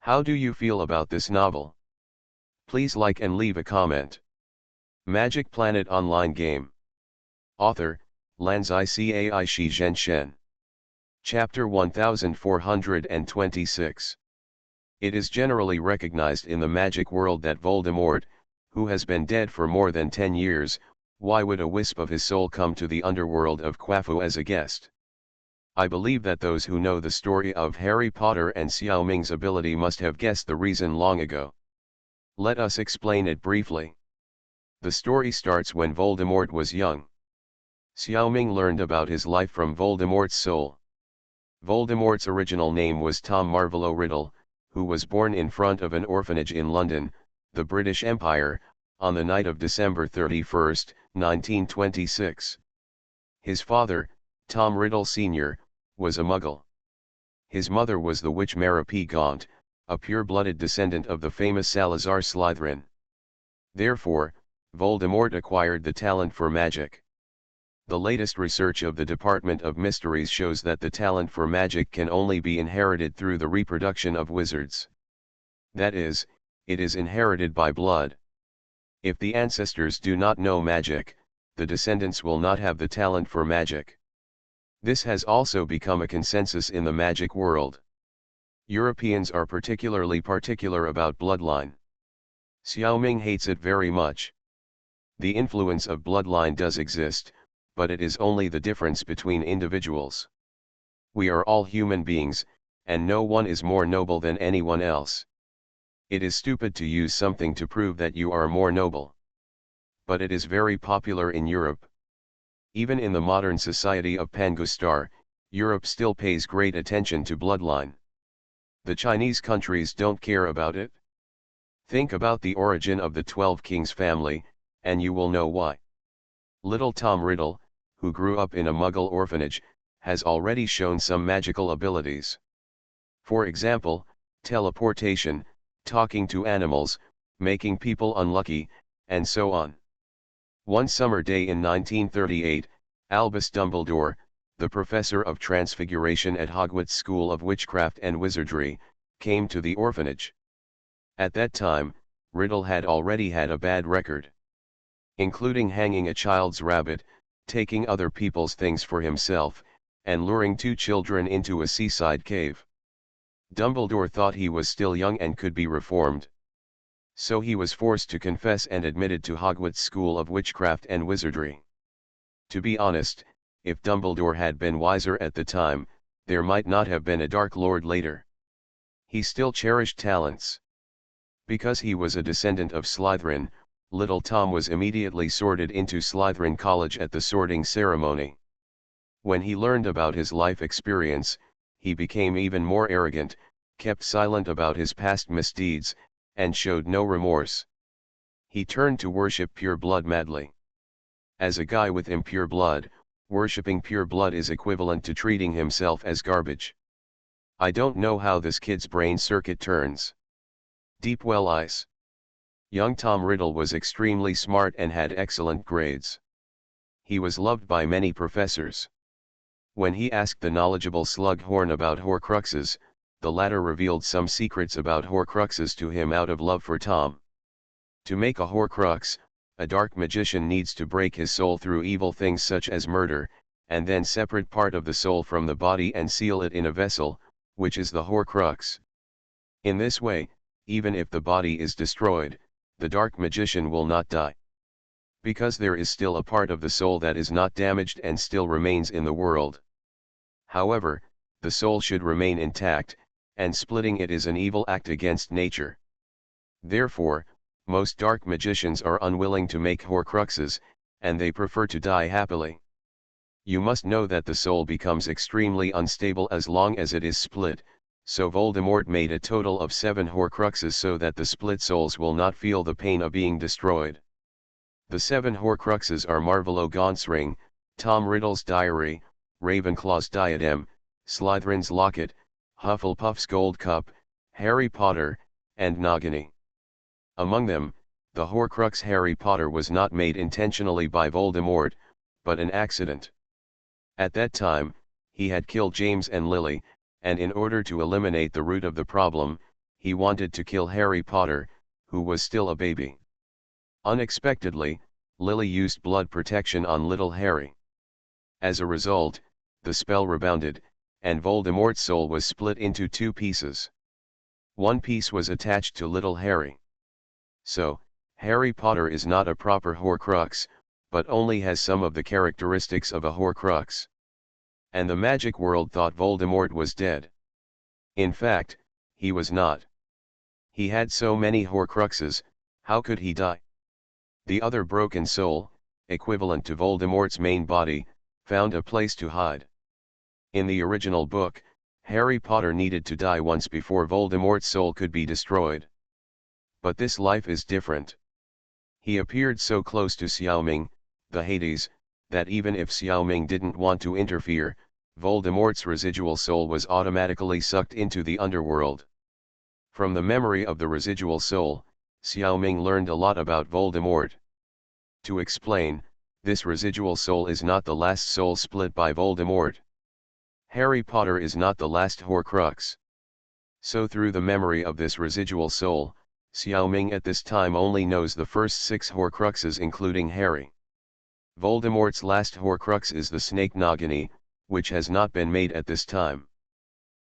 How do you feel about this novel? Please like and leave a comment. Magic Planet Online Game. Author, Lanzai Cai Shi Zhen Shen. Chapter 1426. It is generally recognized in the magic world that Voldemort, who has been dead for more than 10 years, why would a wisp of his soul come to the underworld of Quafu as a guest? I believe that those who know the story of Harry Potter and Xiao Ming's ability must have guessed the reason long ago. Let us explain it briefly. The story starts when Voldemort was young. Xiao Ming learned about his life from Voldemort's soul. Voldemort's original name was Tom Marvolo Riddle, who was born in front of an orphanage in London, the British Empire, on the night of December 31, 1926. His father, Tom Riddle Sr., was a Muggle. His mother was the witch Mara P. Gaunt, a pure-blooded descendant of the famous Salazar Slytherin. Therefore, Voldemort acquired the talent for magic. The latest research of the Department of Mysteries shows that the talent for magic can only be inherited through the reproduction of wizards. That is, it is inherited by blood. If the ancestors do not know magic, the descendants will not have the talent for magic. This has also become a consensus in the magic world. Europeans are particularly particular about bloodline. Xiao Ming hates it very much. The influence of bloodline does exist, but it is only the difference between individuals. We are all human beings, and no one is more noble than anyone else. It is stupid to use something to prove that you are more noble. But it is very popular in Europe. Even in the modern society of Pangustar, Europe still pays great attention to bloodline. The Chinese countries don't care about it. Think about the origin of the 12 Kings family, and you will know why. Little Tom Riddle, who grew up in a Muggle orphanage, has already shown some magical abilities. For example, teleportation, talking to animals, making people unlucky, and so on. One summer day in 1938, Albus Dumbledore, the professor of Transmigration at Hogwarts School of Witchcraft and Wizardry, came to the orphanage. At that time, Riddle had already had a bad record. including hanging a child's rabbit, taking other people's things for himself, and luring 2 children into a seaside cave. Dumbledore thought he was still young and could be reformed. So he was forced to confess and admitted to Hogwarts School of Witchcraft and Wizardry. To be honest, if Dumbledore had been wiser at the time, there might not have been a Dark Lord later. He still cherished talents. Because he was a descendant of Slytherin, little Tom was immediately sorted into Slytherin College at the sorting ceremony. When he learned about his life experience, he became even more arrogant, kept silent about his past misdeeds, and showed no remorse. He turned to worship pure blood madly. As a guy with impure blood, worshipping pure blood is equivalent to treating himself as garbage. I don't know how this kid's brain circuit turns. Deep well eyes. Young Tom Riddle was extremely smart and had excellent grades. He was loved by many professors. When he asked the knowledgeable Slughorn about Horcruxes, the latter revealed some secrets about Horcruxes to him out of love for Tom. To make a Horcrux, a dark magician needs to break his soul through evil things such as murder, and then separate part of the soul from the body and seal it in a vessel, which is the Horcrux. In this way, even if the body is destroyed, the dark magician will not die. Because there is still a part of the soul that is not damaged and still remains in the world. However, the soul should remain intact, and splitting it is an evil act against nature. Therefore, most dark magicians are unwilling to make Horcruxes, and they prefer to die happily. You must know that the soul becomes extremely unstable as long as it is split, so Voldemort made a total of 7 Horcruxes so that the split souls will not feel the pain of being destroyed. The 7 Horcruxes are Marvolo Gaunt's ring, Tom Riddle's diary, Ravenclaw's diadem, Slytherin's locket, Hufflepuff's gold cup, Harry Potter, and Nagini. Among them, the Horcrux Harry Potter was not made intentionally by Voldemort, but an accident. At that time, he had killed James and Lily, and in order to eliminate the root of the problem, he wanted to kill Harry Potter, who was still a baby. Unexpectedly, Lily used blood protection on little Harry. As a result, the spell rebounded, and Voldemort's soul was split into 2 pieces. One piece was attached to little Harry. So, Harry Potter is not a proper Horcrux, but only has some of the characteristics of a Horcrux. And the magic world thought Voldemort was dead. In fact, he was not. He had so many Horcruxes, how could he die? The other broken soul, equivalent to Voldemort's main body, found a place to hide. In the original book, Harry Potter needed to die once before Voldemort's soul could be destroyed. But this life is different. He appeared so close to Xiaoming, the Hades, that even if Xiaoming didn't want to interfere, Voldemort's residual soul was automatically sucked into the underworld. From the memory of the residual soul, Xiaoming learned a lot about Voldemort. To explain, this residual soul is not the last soul split by Voldemort. Harry Potter is not the last Horcrux. So through the memory of this residual soul, Xiaoming at this time only knows the first 6 Horcruxes including Harry. Voldemort's last Horcrux is the snake Nagini, which has not been made at this time.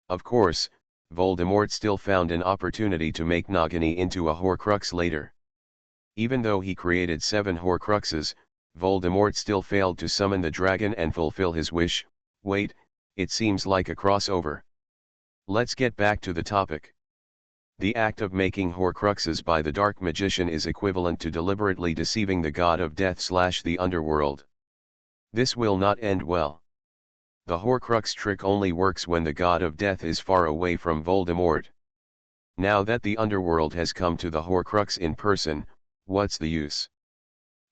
Of course, Voldemort still found an opportunity to make Nagini into a Horcrux later. Even though he created 7 Horcruxes, Voldemort still failed to summon the dragon and fulfill his wish. Wait, it seems like a crossover. Let's get back to the topic. The act of making Horcruxes by the dark magician is equivalent to deliberately deceiving the god of death / the underworld. This will not end well. The Horcrux trick only works when the god of death is far away from Voldemort. Now that the underworld has come to the Horcrux in person, what's the use?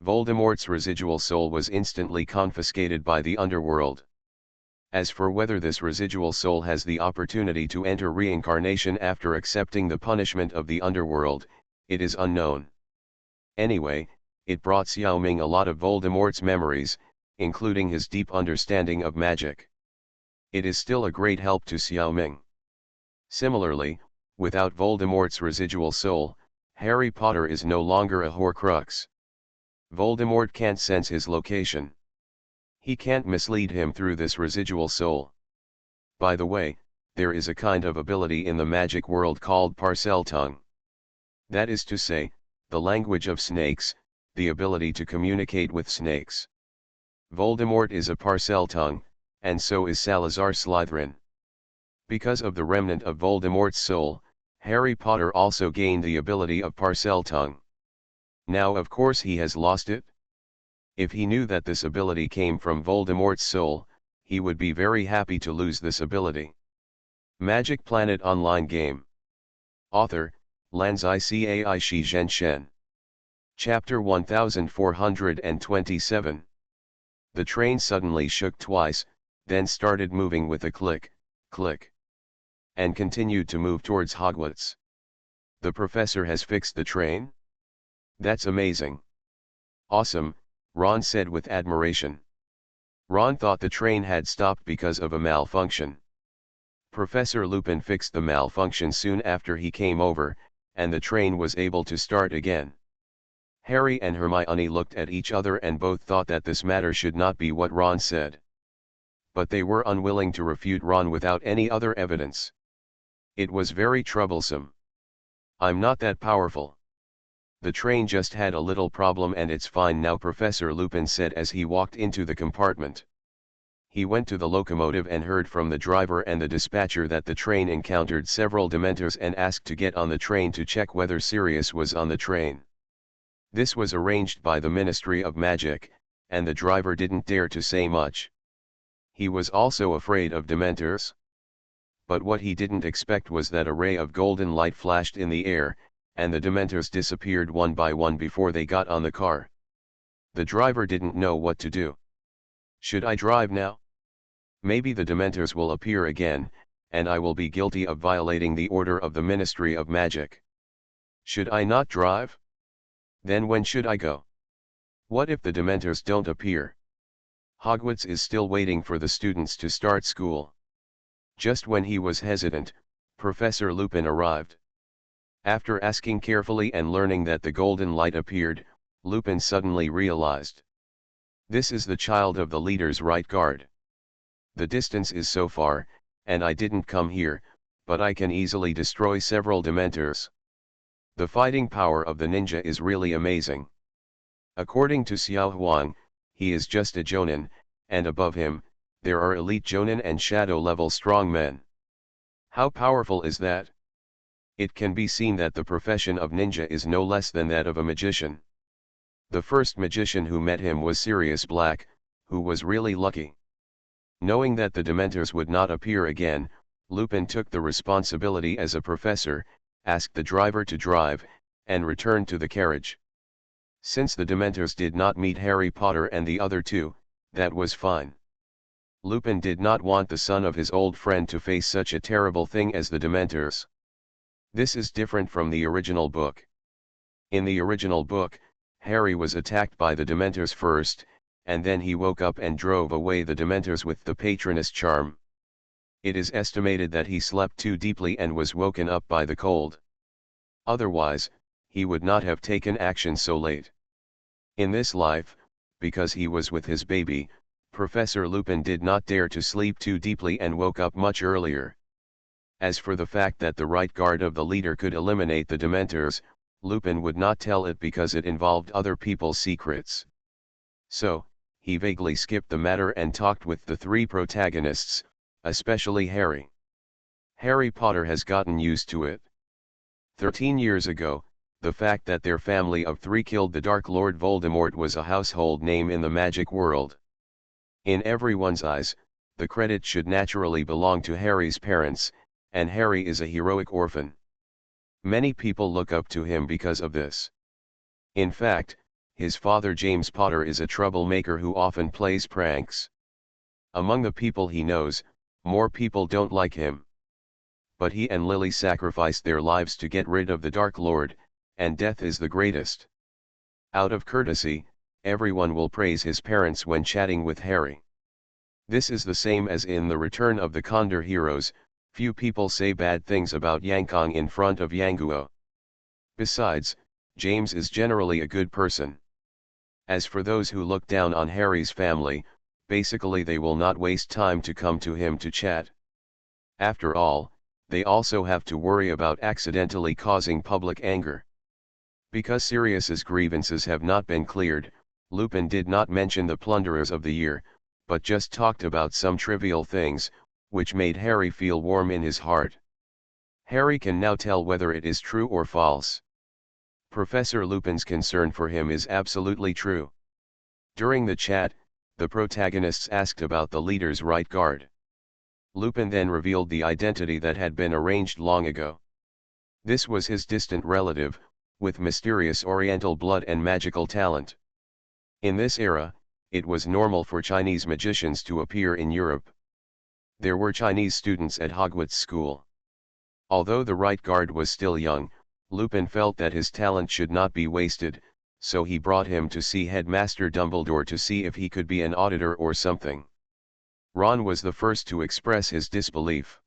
Voldemort's residual soul was instantly confiscated by the underworld. As for whether this residual soul has the opportunity to enter reincarnation after accepting the punishment of the underworld, it is unknown. Anyway, it brought Xiaoming a lot of Voldemort's memories, including his deep understanding of magic. It is still a great help to Xiaoming. Similarly, without Voldemort's residual soul, Harry Potter is no longer a Horcrux. Voldemort can't sense his location. He can't mislead him through this residual soul. By the way, there is a kind of ability in the magic world called parcel tongue. That is to say, the language of snakes, the ability to communicate with snakes. Voldemort is a parcel tongue, and so is Salazar Slytherin. Because of the remnant of Voldemort's soul, Harry Potter also gained the ability of parcel tongue. Now of course he has lost it. If he knew that this ability came from Voldemort's soul, he would be very happy to lose this ability. Magic Planet Online Game. Author, Lanzai Cai Shi Zhen Shen. Chapter 1427. The train suddenly shook twice, then started moving with a click, click, and continued to move towards Hogwarts. The professor has fixed the train? That's amazing. Awesome, Ron said with admiration. Ron thought the train had stopped because of a malfunction. Professor Lupin fixed the malfunction soon after he came over, and the train was able to start again. Harry and Hermione looked at each other and both thought that this matter should not be what Ron said. But they were unwilling to refute Ron without any other evidence. It was very troublesome. I'm not that powerful. The train just had a little problem and it's fine now, Professor Lupin said as he walked into the compartment. He went to the locomotive and heard from the driver and the dispatcher that the train encountered several Dementors and asked to get on the train to check whether Sirius was on the train. This was arranged by the Ministry of Magic, and the driver didn't dare to say much. He was also afraid of Dementors. But what he didn't expect was that a ray of golden light flashed in the air, and the Dementors disappeared one by one before they got on the car. The driver didn't know what to do. Should I drive now? Maybe the Dementors will appear again, and I will be guilty of violating the order of the Ministry of Magic. Should I not drive? Then when should I go? What if the Dementors don't appear? Hogwarts is still waiting for the students to start school. Just when he was hesitant, Professor Lupin arrived. After asking carefully and learning that the golden light appeared, Lupin suddenly realized. This is the child of the leader's right guard. The distance is so far, and I didn't come here, but I can easily destroy several Dementors. The fighting power of the ninja is really amazing. According to Xiao Huang, he is just a Jonin, and above him, there are elite Jonin and shadow-level strongmen. How powerful is that? It can be seen that the profession of ninja is no less than that of a magician. The first magician who met him was Sirius Black, who was really lucky. Knowing that the Dementors would not appear again, Lupin took the responsibility as a professor, asked the driver to drive, and returned to the carriage. Since the Dementors did not meet Harry Potter and the other two, that was fine. Lupin did not want the son of his old friend to face such a terrible thing as the Dementors. This is different from the original book. In the original book, Harry was attacked by the Dementors first, and then he woke up and drove away the Dementors with the Patronus charm. It is estimated that he slept too deeply and was woken up by the cold. Otherwise, he would not have taken action so late. In this life, because he was with his baby, Professor Lupin did not dare to sleep too deeply and woke up much earlier. As for the fact that the right guard of the leader could eliminate the Dementors, Lupin would not tell it because it involved other people's secrets. So, he vaguely skipped the matter and talked with the three protagonists, especially Harry. Harry Potter has gotten used to it. 13 years ago, the fact that their family of three killed the Dark Lord Voldemort was a household name in the magic world. In everyone's eyes, the credit should naturally belong to Harry's parents, and Harry is a heroic orphan. Many people look up to him because of this. In fact, his father James Potter is a troublemaker who often plays pranks. Among the people he knows, more people don't like him. But he and Lily sacrificed their lives to get rid of the Dark Lord, and death is the greatest. Out of courtesy, everyone will praise his parents when chatting with Harry. This is the same as in The Return of the Condor Heroes, few people say bad things about Yankong in front of Yanguo. Besides, James is generally a good person. As for those who look down on Harry's family, basically they will not waste time to come to him to chat. After all, they also have to worry about accidentally causing public anger. Because Sirius's grievances have not been cleared, Lupin did not mention the plunderers of the year, but just talked about some trivial things, which made Harry feel warm in his heart. Harry can now tell whether it is true or false. Professor Lupin's concern for him is absolutely true. During the chat, the protagonists asked about the leader's right guard. Lupin then revealed the identity that had been arranged long ago. This was his distant relative, with mysterious oriental blood and magical talent. In this era, it was normal for Chinese magicians to appear in Europe. There were Chinese students at Hogwarts School. Although the right guard was still young, Lupin felt that his talent should not be wasted, so he brought him to see Headmaster Dumbledore to see if he could be an auditor or something. Ron was the first to express his disbelief.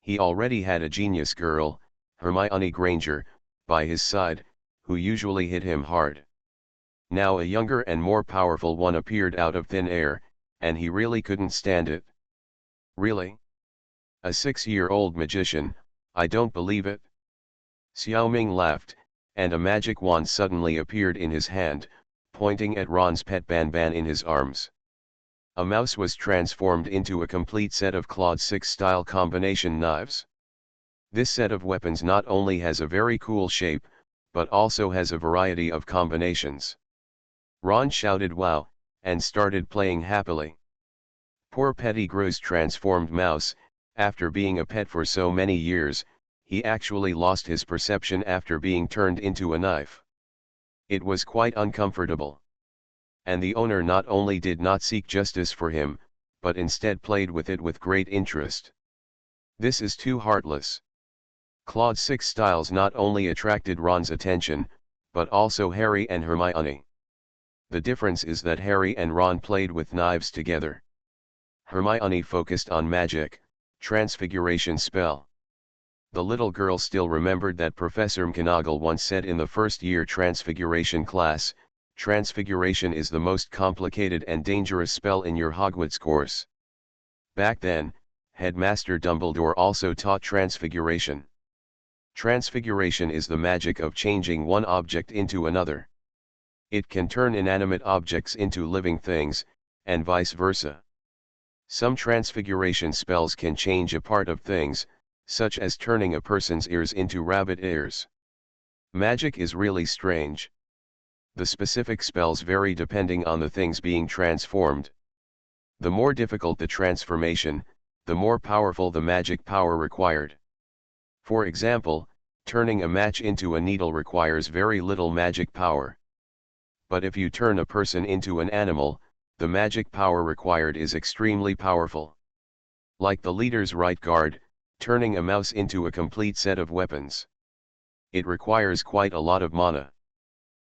He already had a genius girl, Hermione Granger, by his side, who usually hit him hard. Now a younger and more powerful one appeared out of thin air, and he really couldn't stand it. Really? A 6-year-old magician, I don't believe it. Xiao Ming laughed, and a magic wand suddenly appeared in his hand, pointing at Ron's pet Ban-Ban in his arms. A mouse was transformed into a complete set of Claude 6 style combination knives. This set of weapons not only has a very cool shape, but also has a variety of combinations. Ron shouted wow, and started playing happily. Poor Pettigrew's transformed mouse, after being a pet for so many years, he actually lost his perception after being turned into a knife. It was quite uncomfortable. And the owner not only did not seek justice for him, but instead played with it with great interest. This is too heartless. Claude 6 styles not only attracted Ron's attention, but also Harry and Hermione. The difference is that Harry and Ron played with knives together. Hermione focused on magic, transfiguration spell. The little girl still remembered that Professor McGonagall once said in the first-year transfiguration class, transfiguration is the most complicated and dangerous spell in your Hogwarts course. Back then, Headmaster Dumbledore also taught transfiguration. Transfiguration is the magic of changing one object into another. It can turn inanimate objects into living things, and vice versa. Some transfiguration spells can change a part of things, such as turning a person's ears into rabbit ears. Magic is really strange. The specific spells vary depending on the things being transformed. The more difficult the transformation, the more powerful the magic power required. For example, turning a match into a needle requires very little magic power. But if you turn a person into an animal, the magic power required is extremely powerful. Like the leader's right guard, turning a mouse into a complete set of weapons. It requires quite a lot of mana.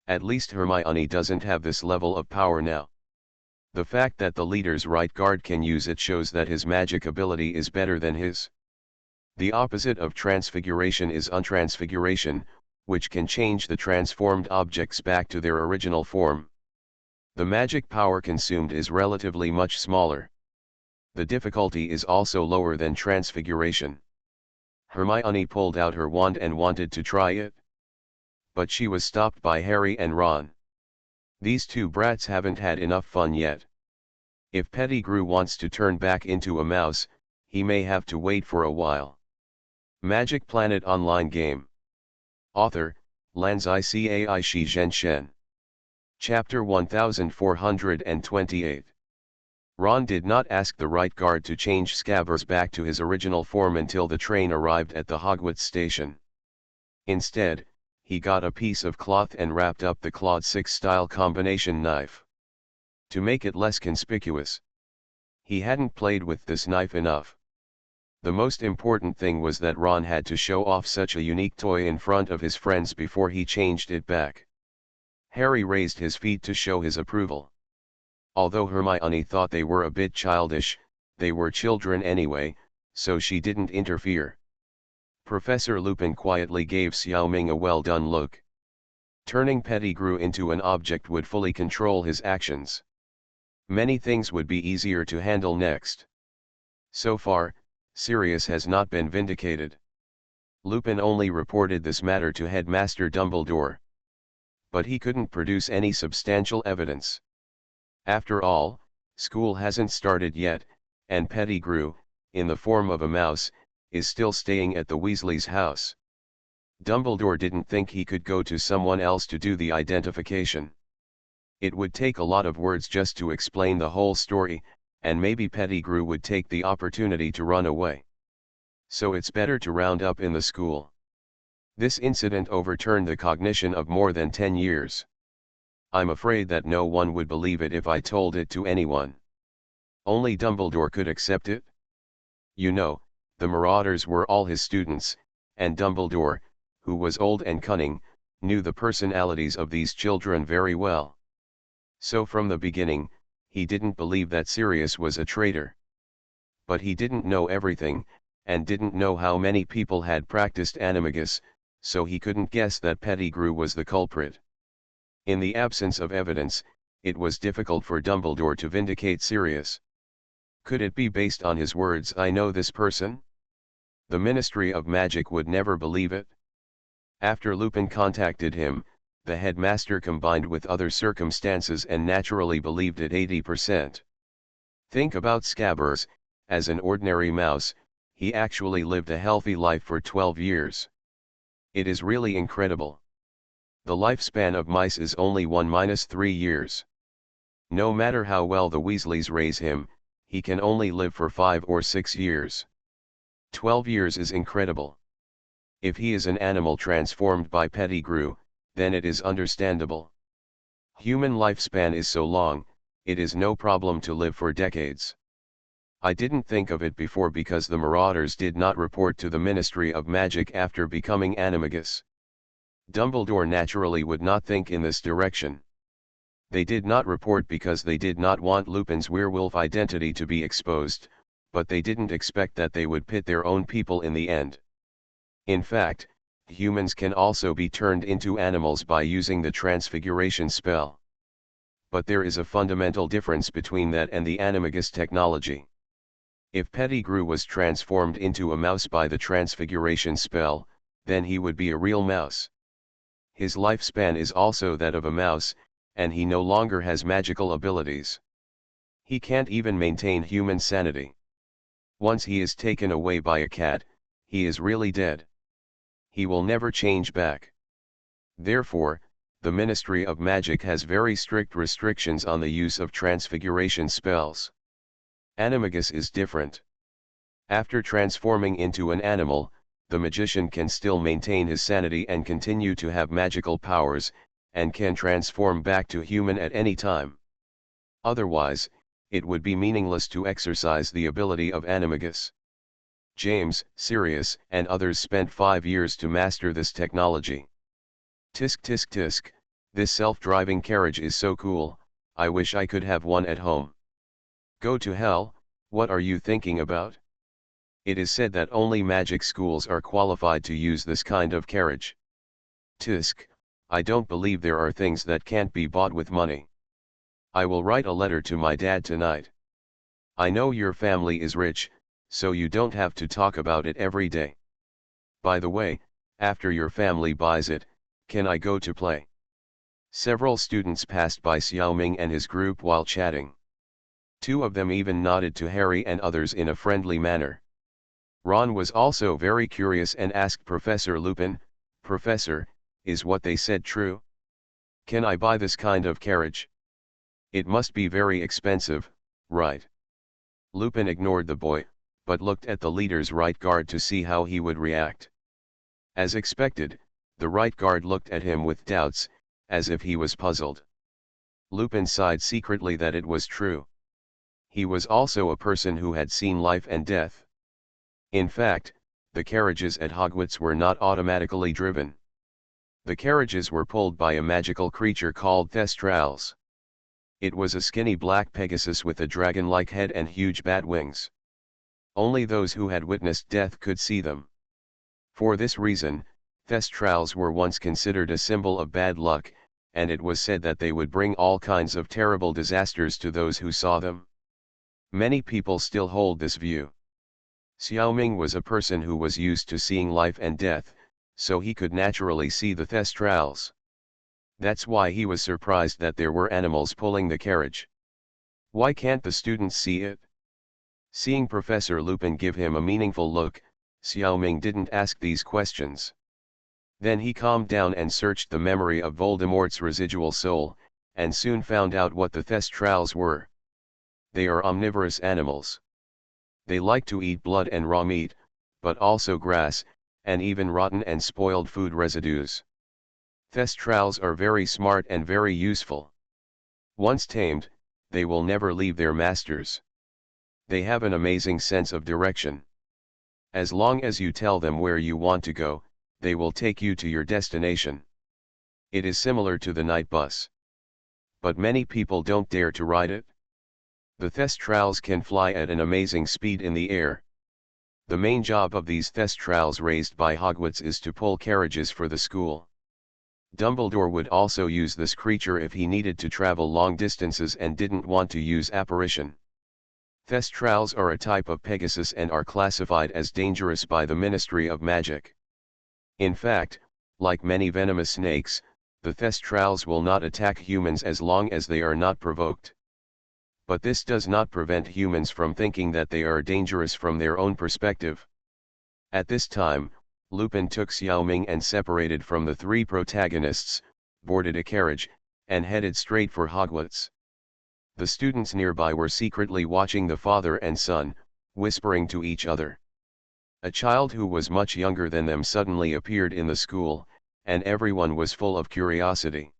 At least Hermione doesn't have this level of power now. The fact that the leader's right guard can use it shows that his magic ability is better than his. The opposite of transfiguration is untransfiguration, which can change the transformed objects back to their original form. The magic power consumed is relatively much smaller. The difficulty is also lower than transfiguration. Hermione pulled out her wand and wanted to try it. But she was stopped by Harry and Ron. These two brats haven't had enough fun yet. If Pettigrew wants to turn back into a mouse, he may have to wait for a while. Magic Planet Online Game. Author, Lanzai Cai Shi Zhen Shen. Chapter 1428. Ron did not ask the right guard to change Scabbers back to his original form until the train arrived at the Hogwarts station. Instead, he got a piece of cloth and wrapped up the Claude 6 style combination knife. To make it less conspicuous. He hadn't played with this knife enough. The most important thing was that Ron had to show off such a unique toy in front of his friends before he changed it back. Harry raised his feet to show his approval. Although Hermione thought they were a bit childish, they were children anyway, so she didn't interfere. Professor Lupin quietly gave Xiao Ming a well-done look. Turning Pettigrew into an object would fully control his actions. Many things would be easier to handle next. So far, Sirius has not been vindicated. Lupin only reported this matter to Headmaster Dumbledore. But he couldn't produce any substantial evidence. After all, school hasn't started yet, and Pettigrew, in the form of a mouse, is still staying at the Weasleys' house. Dumbledore didn't think he could go to someone else to do the identification. It would take a lot of words just to explain the whole story, and maybe Pettigrew would take the opportunity to run away. So it's better to round up in the school. This incident overturned the cognition of more than 10 years. I'm afraid that no one would believe it if I told it to anyone. Only Dumbledore could accept it. You know, the Marauders were all his students, and Dumbledore, who was old and cunning, knew the personalities of these children very well. So from the beginning, he didn't believe that Sirius was a traitor. But he didn't know everything, and didn't know how many people had practiced animagus, so he couldn't guess that Pettigrew was the culprit. In the absence of evidence, it was difficult for Dumbledore to vindicate Sirius. Could it be based on his words, "I know this person"? The Ministry of Magic would never believe it. After Lupin contacted him, the headmaster combined with other circumstances and naturally believed it 80%. Think about Scabbers. As an ordinary mouse, he actually lived a healthy life for 12 years. It is really incredible. The lifespan of mice is only 1–3 years. No matter how well the Weasleys raise him, he can only live for 5 or 6 years. 12 years is incredible. If he is an animal transformed by Pettigrew, then it is understandable. Human lifespan is so long, it is no problem to live for decades. I didn't think of it before because the Marauders did not report to the Ministry of Magic after becoming animagus. Dumbledore naturally would not think in this direction. They did not report because they did not want Lupin's werewolf identity to be exposed, but they didn't expect that they would pit their own people in the end. In fact, humans can also be turned into animals by using the Transfiguration spell. But there is a fundamental difference between that and the animagus technology. If Pettigrew was transformed into a mouse by the Transfiguration spell, then he would be a real mouse. His lifespan is also that of a mouse, and he no longer has magical abilities. He can't even maintain human sanity. Once he is taken away by a cat, he is really dead. He will never change back. Therefore, the Ministry of Magic has very strict restrictions on the use of transfiguration spells. Animagus is different. After transforming into an animal, the magician can still maintain his sanity and continue to have magical powers, and can transform back to human at any time. Otherwise, it would be meaningless to exercise the ability of animagus. James, Sirius, and others spent 5 years to master this technology. Tisk tisk tisk, this self-driving carriage is so cool, I wish I could have one at home. Go to hell, what are you thinking about? It is said that only magic schools are qualified to use this kind of carriage. Tisk, I don't believe there are things that can't be bought with money. I will write a letter to my dad tonight. I know your family is rich, so you don't have to talk about it every day. By the way, after your family buys it, can I go to play? Several students passed by Xiaoming and his group while chatting. 2 of them even nodded to Harry and others in a friendly manner. Ron was also very curious and asked Professor Lupin, "Professor, is what they said true? Can I buy this kind of carriage? It must be very expensive, right?" Lupin ignored the boy, but looked at the leader's right guard to see how he would react. As expected, the right guard looked at him with doubts, as if he was puzzled. Lupin sighed secretly that it was true. He was also a person who had seen life and death. In fact, the carriages at Hogwarts were not automatically driven. The carriages were pulled by a magical creature called Thestrals. It was a skinny black Pegasus with a dragon-like head and huge bat wings. Only those who had witnessed death could see them. For this reason, Thestrals were once considered a symbol of bad luck, and it was said that they would bring all kinds of terrible disasters to those who saw them. Many people still hold this view. Xiaoming was a person who was used to seeing life and death, so he could naturally see the Thestrals. That's why he was surprised that there were animals pulling the carriage. Why can't the students see it? Seeing Professor Lupin give him a meaningful look, Xiaoming didn't ask these questions. Then he calmed down and searched the memory of Voldemort's residual soul, and soon found out what the Thestrals were. They are omnivorous animals. They like to eat blood and raw meat, but also grass, and even rotten and spoiled food residues. Thestrals are very smart and very useful. Once tamed, they will never leave their masters. They have an amazing sense of direction. As long as you tell them where you want to go, they will take you to your destination. It is similar to the night bus. But many people don't dare to ride it. The Thestrals can fly at an amazing speed in the air. The main job of these Thestrals raised by Hogwarts is to pull carriages for the school. Dumbledore would also use this creature if he needed to travel long distances and didn't want to use apparition. Thestrals are a type of Pegasus and are classified as dangerous by the Ministry of Magic. In fact, like many venomous snakes, the Thestrals will not attack humans as long as they are not provoked. But this does not prevent humans from thinking that they are dangerous from their own perspective. At this time, Lupin took Xiaoming and separated from the three protagonists, boarded a carriage, and headed straight for Hogwarts. The students nearby were secretly watching the father and son, whispering to each other. A child who was much younger than them suddenly appeared in the school, and everyone was full of curiosity.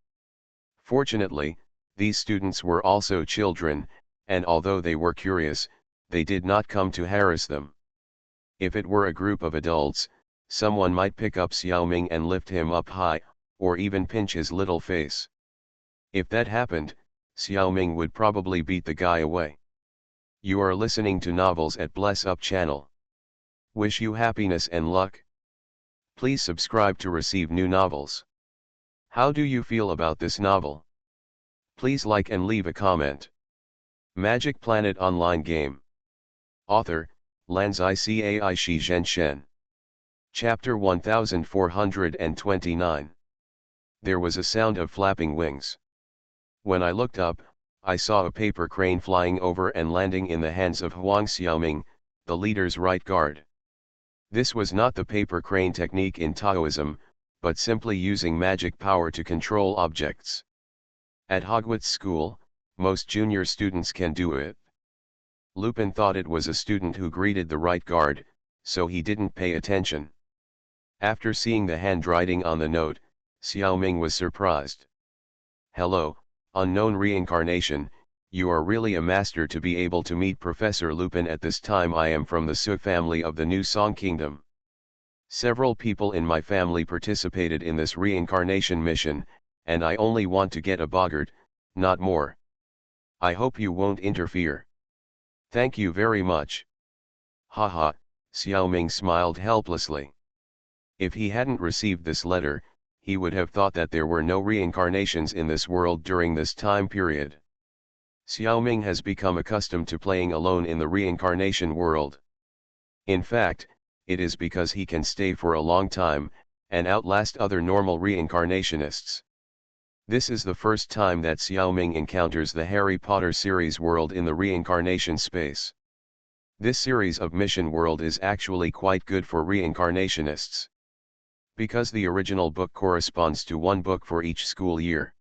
Fortunately, these students were also children, and although they were curious, they did not come to harass them. If it were a group of adults, someone might pick up Xiaoming and lift him up high, or even pinch his little face. If that happened, Xiaoming would probably beat the guy away. You are listening to Novels at Bless Up channel. Wish you happiness and luck. Please subscribe to receive new novels. How do you feel about this novel? Please like and leave a comment. Magic Planet Online Game. Author, Lanzai Cai Shi Zhen Shen. Chapter 1429. There was a sound of flapping wings. When I looked up, I saw a paper crane flying over and landing in the hands of Huang Xiaoming, the leader's right guard. This was not the paper crane technique in Taoism, but simply using magic power to control objects. At Hogwarts School, most junior students can do it. Lupin thought it was a student who greeted the right guard, so he didn't pay attention. After seeing the handwriting on the note, Xiaoming was surprised. Hello, unknown reincarnation, you are really a master to be able to meet Professor Lupin at this time. I am from the Su family of the New Song Kingdom. Several people in my family participated in this reincarnation mission, and I only want to get a boggart, not more. I hope you won't interfere. Thank you very much. Haha, Xiaoming smiled helplessly. If he hadn't received this letter, he would have thought that there were no reincarnations in this world during this time period. Xiaoming has become accustomed to playing alone in the reincarnation world. In fact, it is because he can stay for a long time, and outlast other normal reincarnationists. This is the first time that Xiaoming encounters the Harry Potter series world in the reincarnation space. This series of Mission World is actually quite good for reincarnationists. Because the original book corresponds to one book for each school year.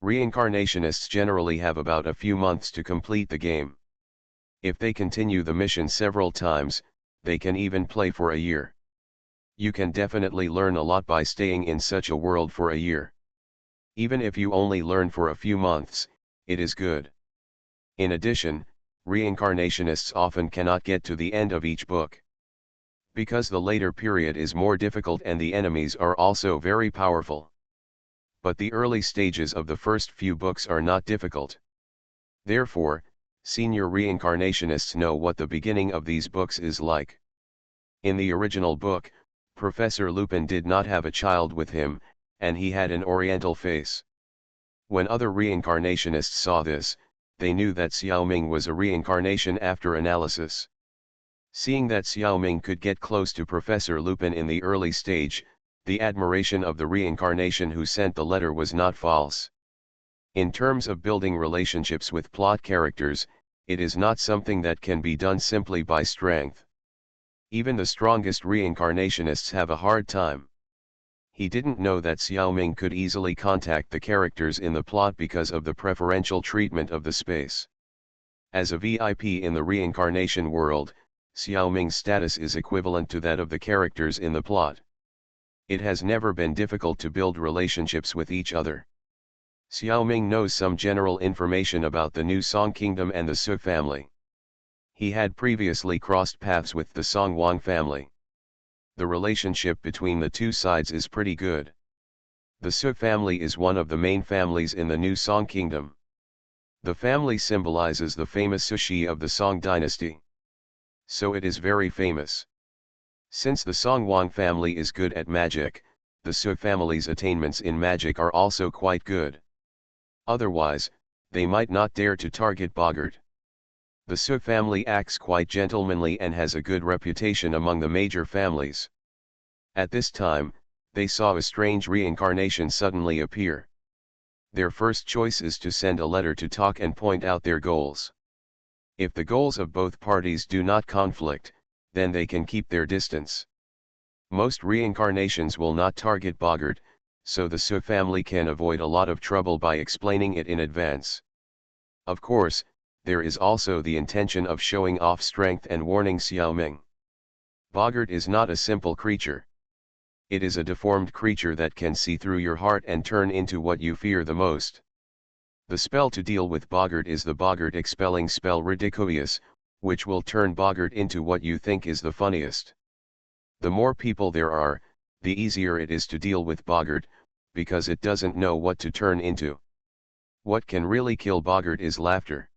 Reincarnationists generally have about a few months to complete the game. If they continue the mission several times, they can even play for a year. You can definitely learn a lot by staying in such a world for a year. Even if you only learn for a few months, it is good. In addition, reincarnationists often cannot get to the end of each book. Because the later period is more difficult and the enemies are also very powerful. But the early stages of the first few books are not difficult. Therefore, senior reincarnationists know what the beginning of these books is like. In the original book, Professor Lupin did not have a child with him, and he had an oriental face. When other reincarnationists saw this, they knew that Xiaoming was a reincarnation after analysis. Seeing that Xiaoming could get close to Professor Lupin in the early stage, the admiration of the reincarnation who sent the letter was not false. In terms of building relationships with plot characters, it is not something that can be done simply by strength. Even the strongest reincarnationists have a hard time. He didn't know that Xiaoming could easily contact the characters in the plot because of the preferential treatment of the space. As a VIP in the reincarnation world, Xiaoming's status is equivalent to that of the characters in the plot. It has never been difficult to build relationships with each other. Xiaoming knows some general information about the New Song Kingdom and the Su family. He had previously crossed paths with the Song Wang family. The relationship between the two sides is pretty good. The Su family is one of the main families in the New Song Kingdom. The family symbolizes the famous Sushi of the Song dynasty. So it is very famous. Since the Song Wang family is good at magic, the Su family's attainments in magic are also quite good. Otherwise, they might not dare to target Bogart. The Su family acts quite gentlemanly and has a good reputation among the major families. At this time, they saw a strange reincarnation suddenly appear. Their first choice is to send a letter to talk and point out their goals. If the goals of both parties do not conflict, then they can keep their distance. Most reincarnations will not target Bogart, so the Su family can avoid a lot of trouble by explaining it in advance. Of course, there is also the intention of showing off strength and warning Xiaoming. Bogart is not a simple creature. It is a deformed creature that can see through your heart and turn into what you fear the most. The spell to deal with Bogart is the Bogart expelling spell Ridiculous, which will turn Bogart into what you think is the funniest. The more people there are, the easier it is to deal with Bogart, because it doesn't know what to turn into. What can really kill Bogart is laughter.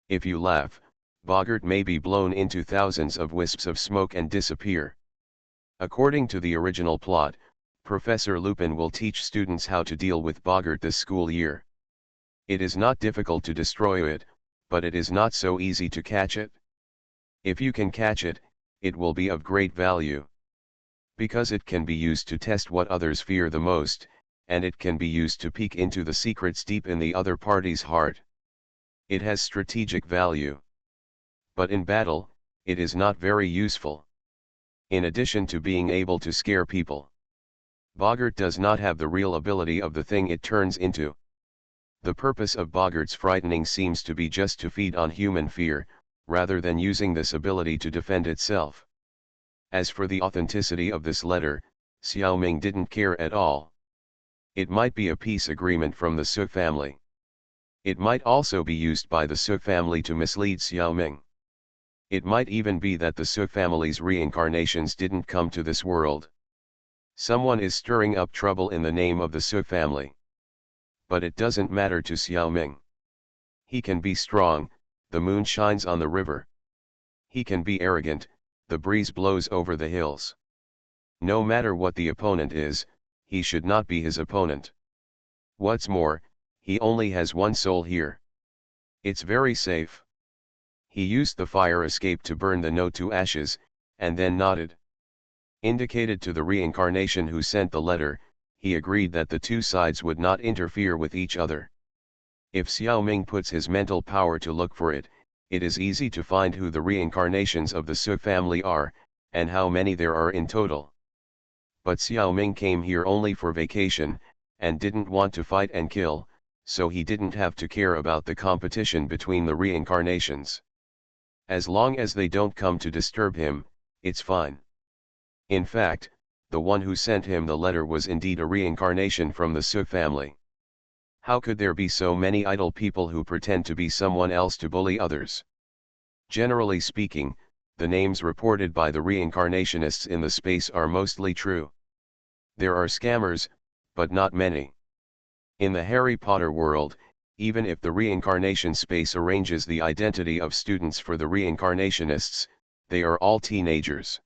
If you laugh, Bogart may be blown into thousands of wisps of smoke and disappear. According to the original plot, Professor Lupin will teach students how to deal with Bogart this school year. It is not difficult to destroy it, but it is not so easy to catch it. If you can catch it, it will be of great value. Because it can be used to test what others fear the most, and it can be used to peek into the secrets deep in the other party's heart. It has strategic value. But in battle, it is not very useful. In addition to being able to scare people, Bogart does not have the real ability of the thing it turns into. The purpose of Bogart's frightening seems to be just to feed on human fear, rather than using this ability to defend itself. As for the authenticity of this letter, Xiaoming didn't care at all. It might be a peace agreement from the Su family. It might also be used by the Su family to mislead Xiaoming. It might even be that the Su family's reincarnations didn't come to this world. Someone is stirring up trouble in the name of the Su family. But it doesn't matter to Xiaoming. He can be strong, the moon shines on the river. He can be arrogant, the breeze blows over the hills. No matter what the opponent is, he should not be his opponent. What's more, he only has one soul here. It's very safe. He used the fire escape to burn the note to ashes, and then nodded. Indicated to the reincarnation who sent the letter, he agreed that the two sides would not interfere with each other. If Xiaoming puts his mental power to look for it, it is easy to find who the reincarnations of the Su family are, and how many there are in total. But Xiaoming came here only for vacation, and didn't want to fight and kill, so he didn't have to care about the competition between the reincarnations. As long as they don't come to disturb him, it's fine. In fact, the one who sent him the letter was indeed a reincarnation from the Su family. How could there be so many idle people who pretend to be someone else to bully others? Generally speaking, the names reported by the reincarnationists in the space are mostly true. There are scammers, but not many. In the Harry Potter world, even if the reincarnation space arranges the identity of students for the reincarnationists, they are all teenagers.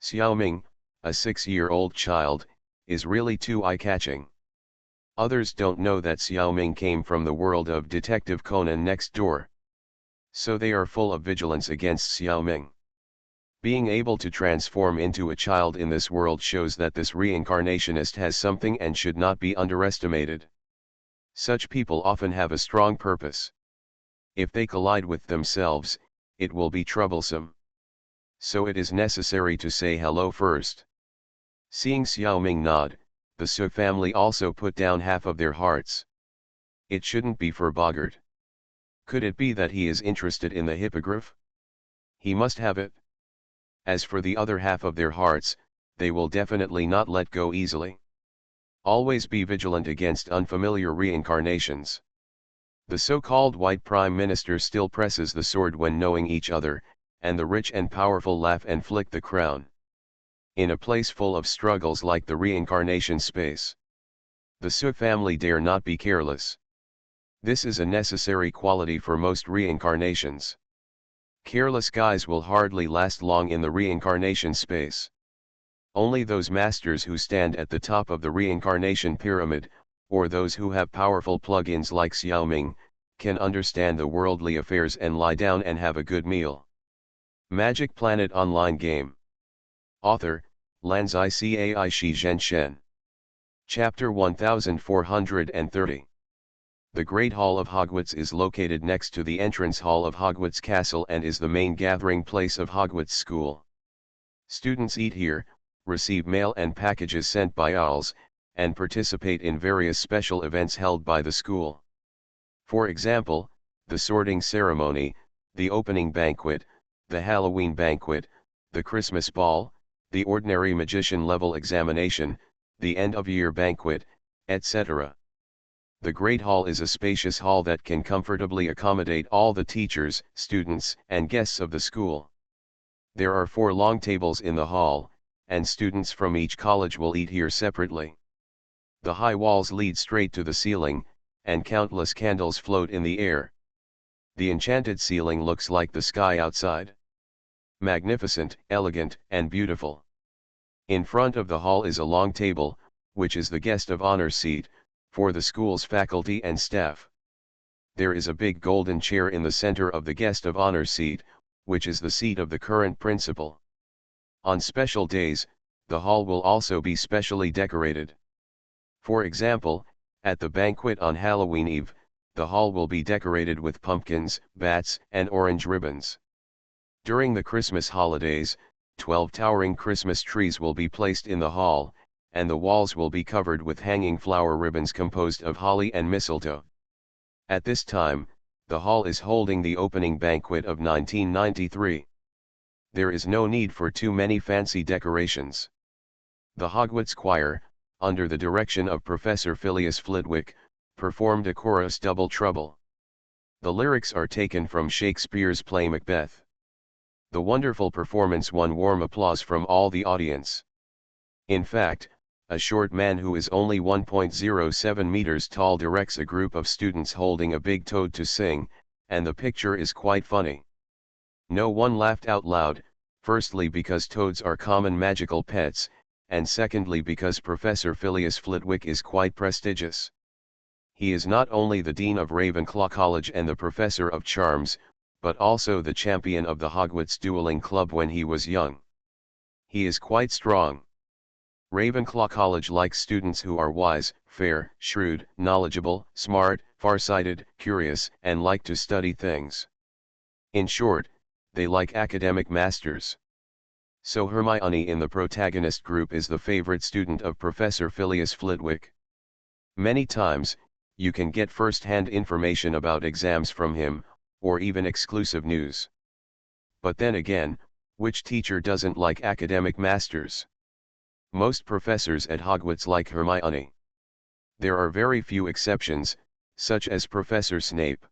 Xiaoming, a 6-year-old child, is really too eye-catching. Others don't know that Xiao Ming came from the world of Detective Conan next door. So they are full of vigilance against Xiao Ming. Being able to transform into a child in this world shows that this reincarnationist has something and should not be underestimated. Such people often have a strong purpose. If they collide with themselves, it will be troublesome. So it is necessary to say hello first. Seeing Xiao Ming nod, the Su family also put down half of their hearts. It shouldn't be for Bogart. Could it be that he is interested in the hippogriff? He must have it. As for the other half of their hearts, they will definitely not let go easily. Always be vigilant against unfamiliar reincarnations. The so-called white prime minister still presses the sword when knowing each other, and the rich and powerful laugh and flick the crown. In a place full of struggles like the reincarnation space, the Su family dare not be careless. This is a necessary quality for most reincarnations. Careless guys will hardly last long in the reincarnation space. Only those masters who stand at the top of the reincarnation pyramid, or those who have powerful plug-ins like Xiao Ming, can understand the worldly affairs and lie down and have a good meal. Magic Planet Online Game. Author, Lanzai Cai Shi Zhen Shen. Chapter 1430. The Great Hall of Hogwarts is located next to the entrance hall of Hogwarts Castle and is the main gathering place of Hogwarts School. Students eat here, receive mail and packages sent by owls, and participate in various special events held by the school. For example, the sorting ceremony, the opening banquet, the Halloween banquet, the Christmas ball, the ordinary magician level examination, the end-of-year banquet, etc. The Great Hall is a spacious hall that can comfortably accommodate all the teachers, students, and guests of the school. There are 4 long tables in the hall, and students from each college will eat here separately. The high walls lead straight to the ceiling, and countless candles float in the air. The enchanted ceiling looks like the sky outside. Magnificent, elegant, and beautiful. In front of the hall is a long table, which is the guest of honor seat, for the school's faculty and staff. There is a big golden chair in the center of the guest of honor seat, which is the seat of the current principal. On special days, the hall will also be specially decorated. For example, at the banquet on Halloween Eve, the hall will be decorated with pumpkins, bats, and orange ribbons. During the Christmas holidays, 12 towering Christmas trees will be placed in the hall, and the walls will be covered with hanging flower ribbons composed of holly and mistletoe. At this time, the hall is holding the opening banquet of 1993. There is no need for too many fancy decorations. The Hogwarts Choir, under the direction of Professor Phileas Flitwick, performed a chorus Double Trouble. The lyrics are taken from Shakespeare's play Macbeth. The wonderful performance won warm applause from all the audience. In fact, a short man who is only 1.07 meters tall directs a group of students holding a big toad to sing, and the picture is quite funny. No one laughed out loud, firstly because toads are common magical pets, and secondly because Professor Phileas Flitwick is quite prestigious. He is not only the Dean of Ravenclaw College and the Professor of Charms, but also the champion of the Hogwarts Dueling Club when he was young. He is quite strong. Ravenclaw College likes students who are wise, fair, shrewd, knowledgeable, smart, far-sighted, curious, and like to study things. In short, they like academic masters. So Hermione in the protagonist group is the favorite student of Professor Phileas Flitwick. Many times, you can get first-hand information about exams from him, or even exclusive news. But then again, which teacher doesn't like academic masters? Most professors at Hogwarts like Hermione. There are very few exceptions, such as Professor Snape.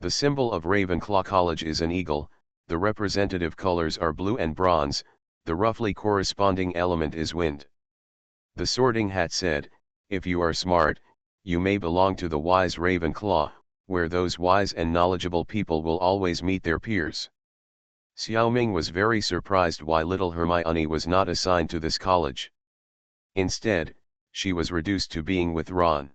The symbol of Ravenclaw College is an eagle, the representative colors are blue and bronze, the roughly corresponding element is wind. The Sorting Hat said, "If you are smart, you may belong to the wise Ravenclaw, where those wise and knowledgeable people will always meet their peers." Xiao Ming was very surprised why little Hermione was not assigned to this college. Instead, she was reduced to being with Ron.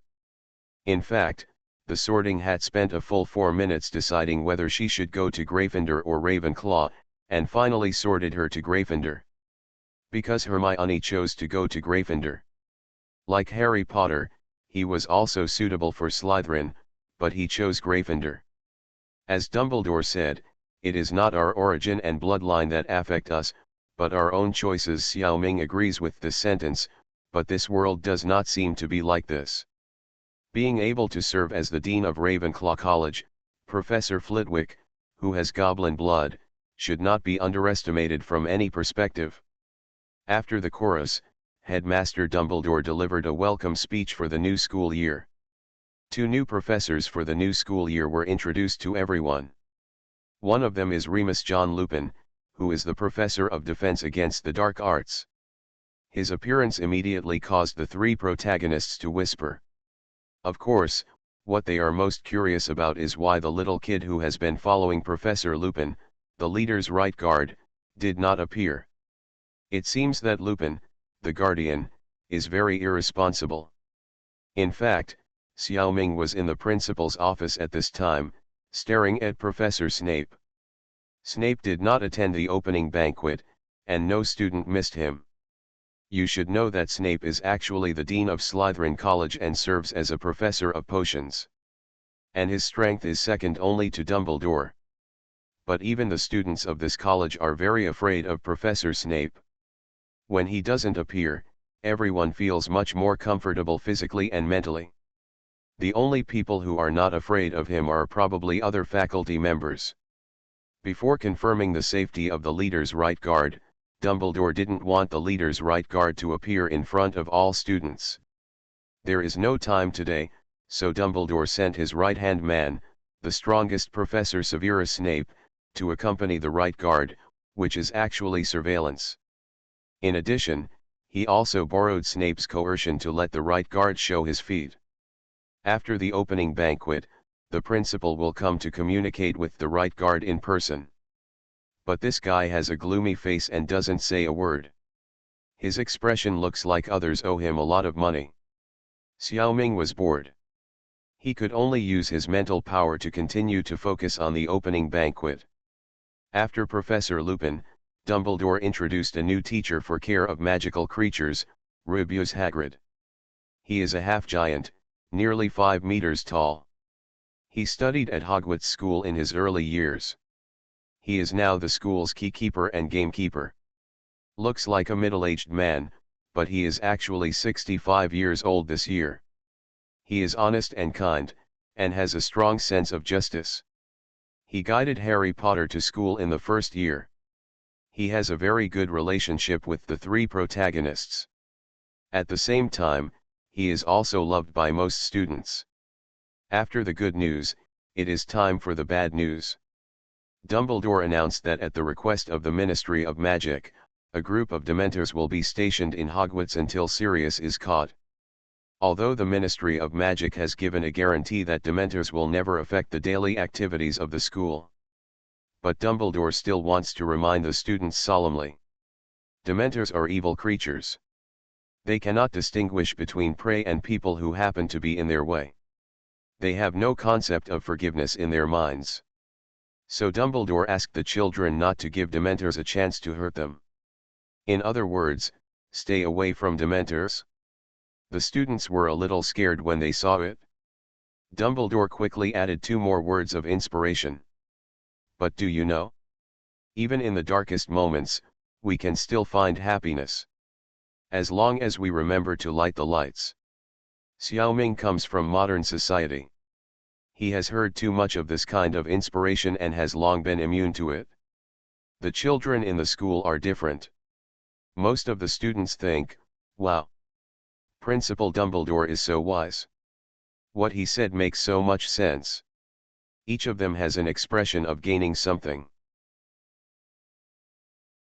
In fact, the Sorting Hat spent a full 4 minutes deciding whether she should go to Gryffindor or Ravenclaw, and finally sorted her to Gryffindor. Because Hermione chose to go to Gryffindor. Like Harry Potter, he was also suitable for Slytherin, but he chose Gryffindor. As Dumbledore said, it is not our origin and bloodline that affect us, but our own choices. Xiao Ming agrees with this sentence, but this world does not seem to be like this. Being able to serve as the Dean of Ravenclaw College, Professor Flitwick, who has goblin blood, should not be underestimated from any perspective. After the chorus, Headmaster Dumbledore delivered a welcome speech for the new school year. 2 new professors for the new school year were introduced to everyone. One of them is Remus John Lupin, who is the Professor of Defense Against the Dark Arts. His appearance immediately caused the 3 protagonists to whisper. Of course, what they are most curious about is why the little kid who has been following Professor Lupin, the leader's right guard, did not appear. It seems that Lupin, the guardian, is very irresponsible. In fact, Xiao Ming was in the principal's office at this time, staring at Professor Snape. Snape did not attend the opening banquet, and no student missed him. You should know that Snape is actually the Dean of Slytherin College and serves as a professor of potions. And his strength is second only to Dumbledore. But even the students of this college are very afraid of Professor Snape. When he doesn't appear, everyone feels much more comfortable physically and mentally. The only people who are not afraid of him are probably other faculty members. Before confirming the safety of the leader's right guard, Dumbledore didn't want the leader's right guard to appear in front of all students. There is no time today, so Dumbledore sent his right-hand man, the strongest Professor Severus Snape, to accompany the right guard, which is actually surveillance. In addition, he also borrowed Snape's coercion to let the right guard show his feet. After the opening banquet, the principal will come to communicate with the right guard in person. But this guy has a gloomy face and doesn't say a word. His expression looks like others owe him a lot of money. Xiao Ming was bored. He could only use his mental power to continue to focus on the opening banquet. After Professor Lupin, Dumbledore introduced a new teacher for care of magical creatures, Rubeus Hagrid. He is a half-giant, nearly 5 meters tall. He studied at Hogwarts School in his early years. He is now the school's keykeeper and gamekeeper. Looks like a middle-aged man, but he is actually 65 years old this year. He is honest and kind, and has a strong sense of justice. He guided Harry Potter to school in the first year. He has a very good relationship with the 3 protagonists. At the same time, he is also loved by most students. After the good news, it is time for the bad news. Dumbledore announced that at the request of the Ministry of Magic, a group of Dementors will be stationed in Hogwarts until Sirius is caught. Although the Ministry of Magic has given a guarantee that Dementors will never affect the daily activities of the school. But Dumbledore still wants to remind the students solemnly. Dementors are evil creatures. They cannot distinguish between prey and people who happen to be in their way. They have no concept of forgiveness in their minds. So Dumbledore asked the children not to give Dementors a chance to hurt them. In other words, stay away from Dementors. The students were a little scared when they saw it. Dumbledore quickly added 2 more words of inspiration. But do you know? Even in the darkest moments, we can still find happiness. As long as we remember to light the lights. Xiao Ming comes from modern society. He has heard too much of this kind of inspiration and has long been immune to it. The children in the school are different. Most of the students think, wow. Principal Dumbledore is so wise. What he said makes so much sense. Each of them has an expression of gaining something.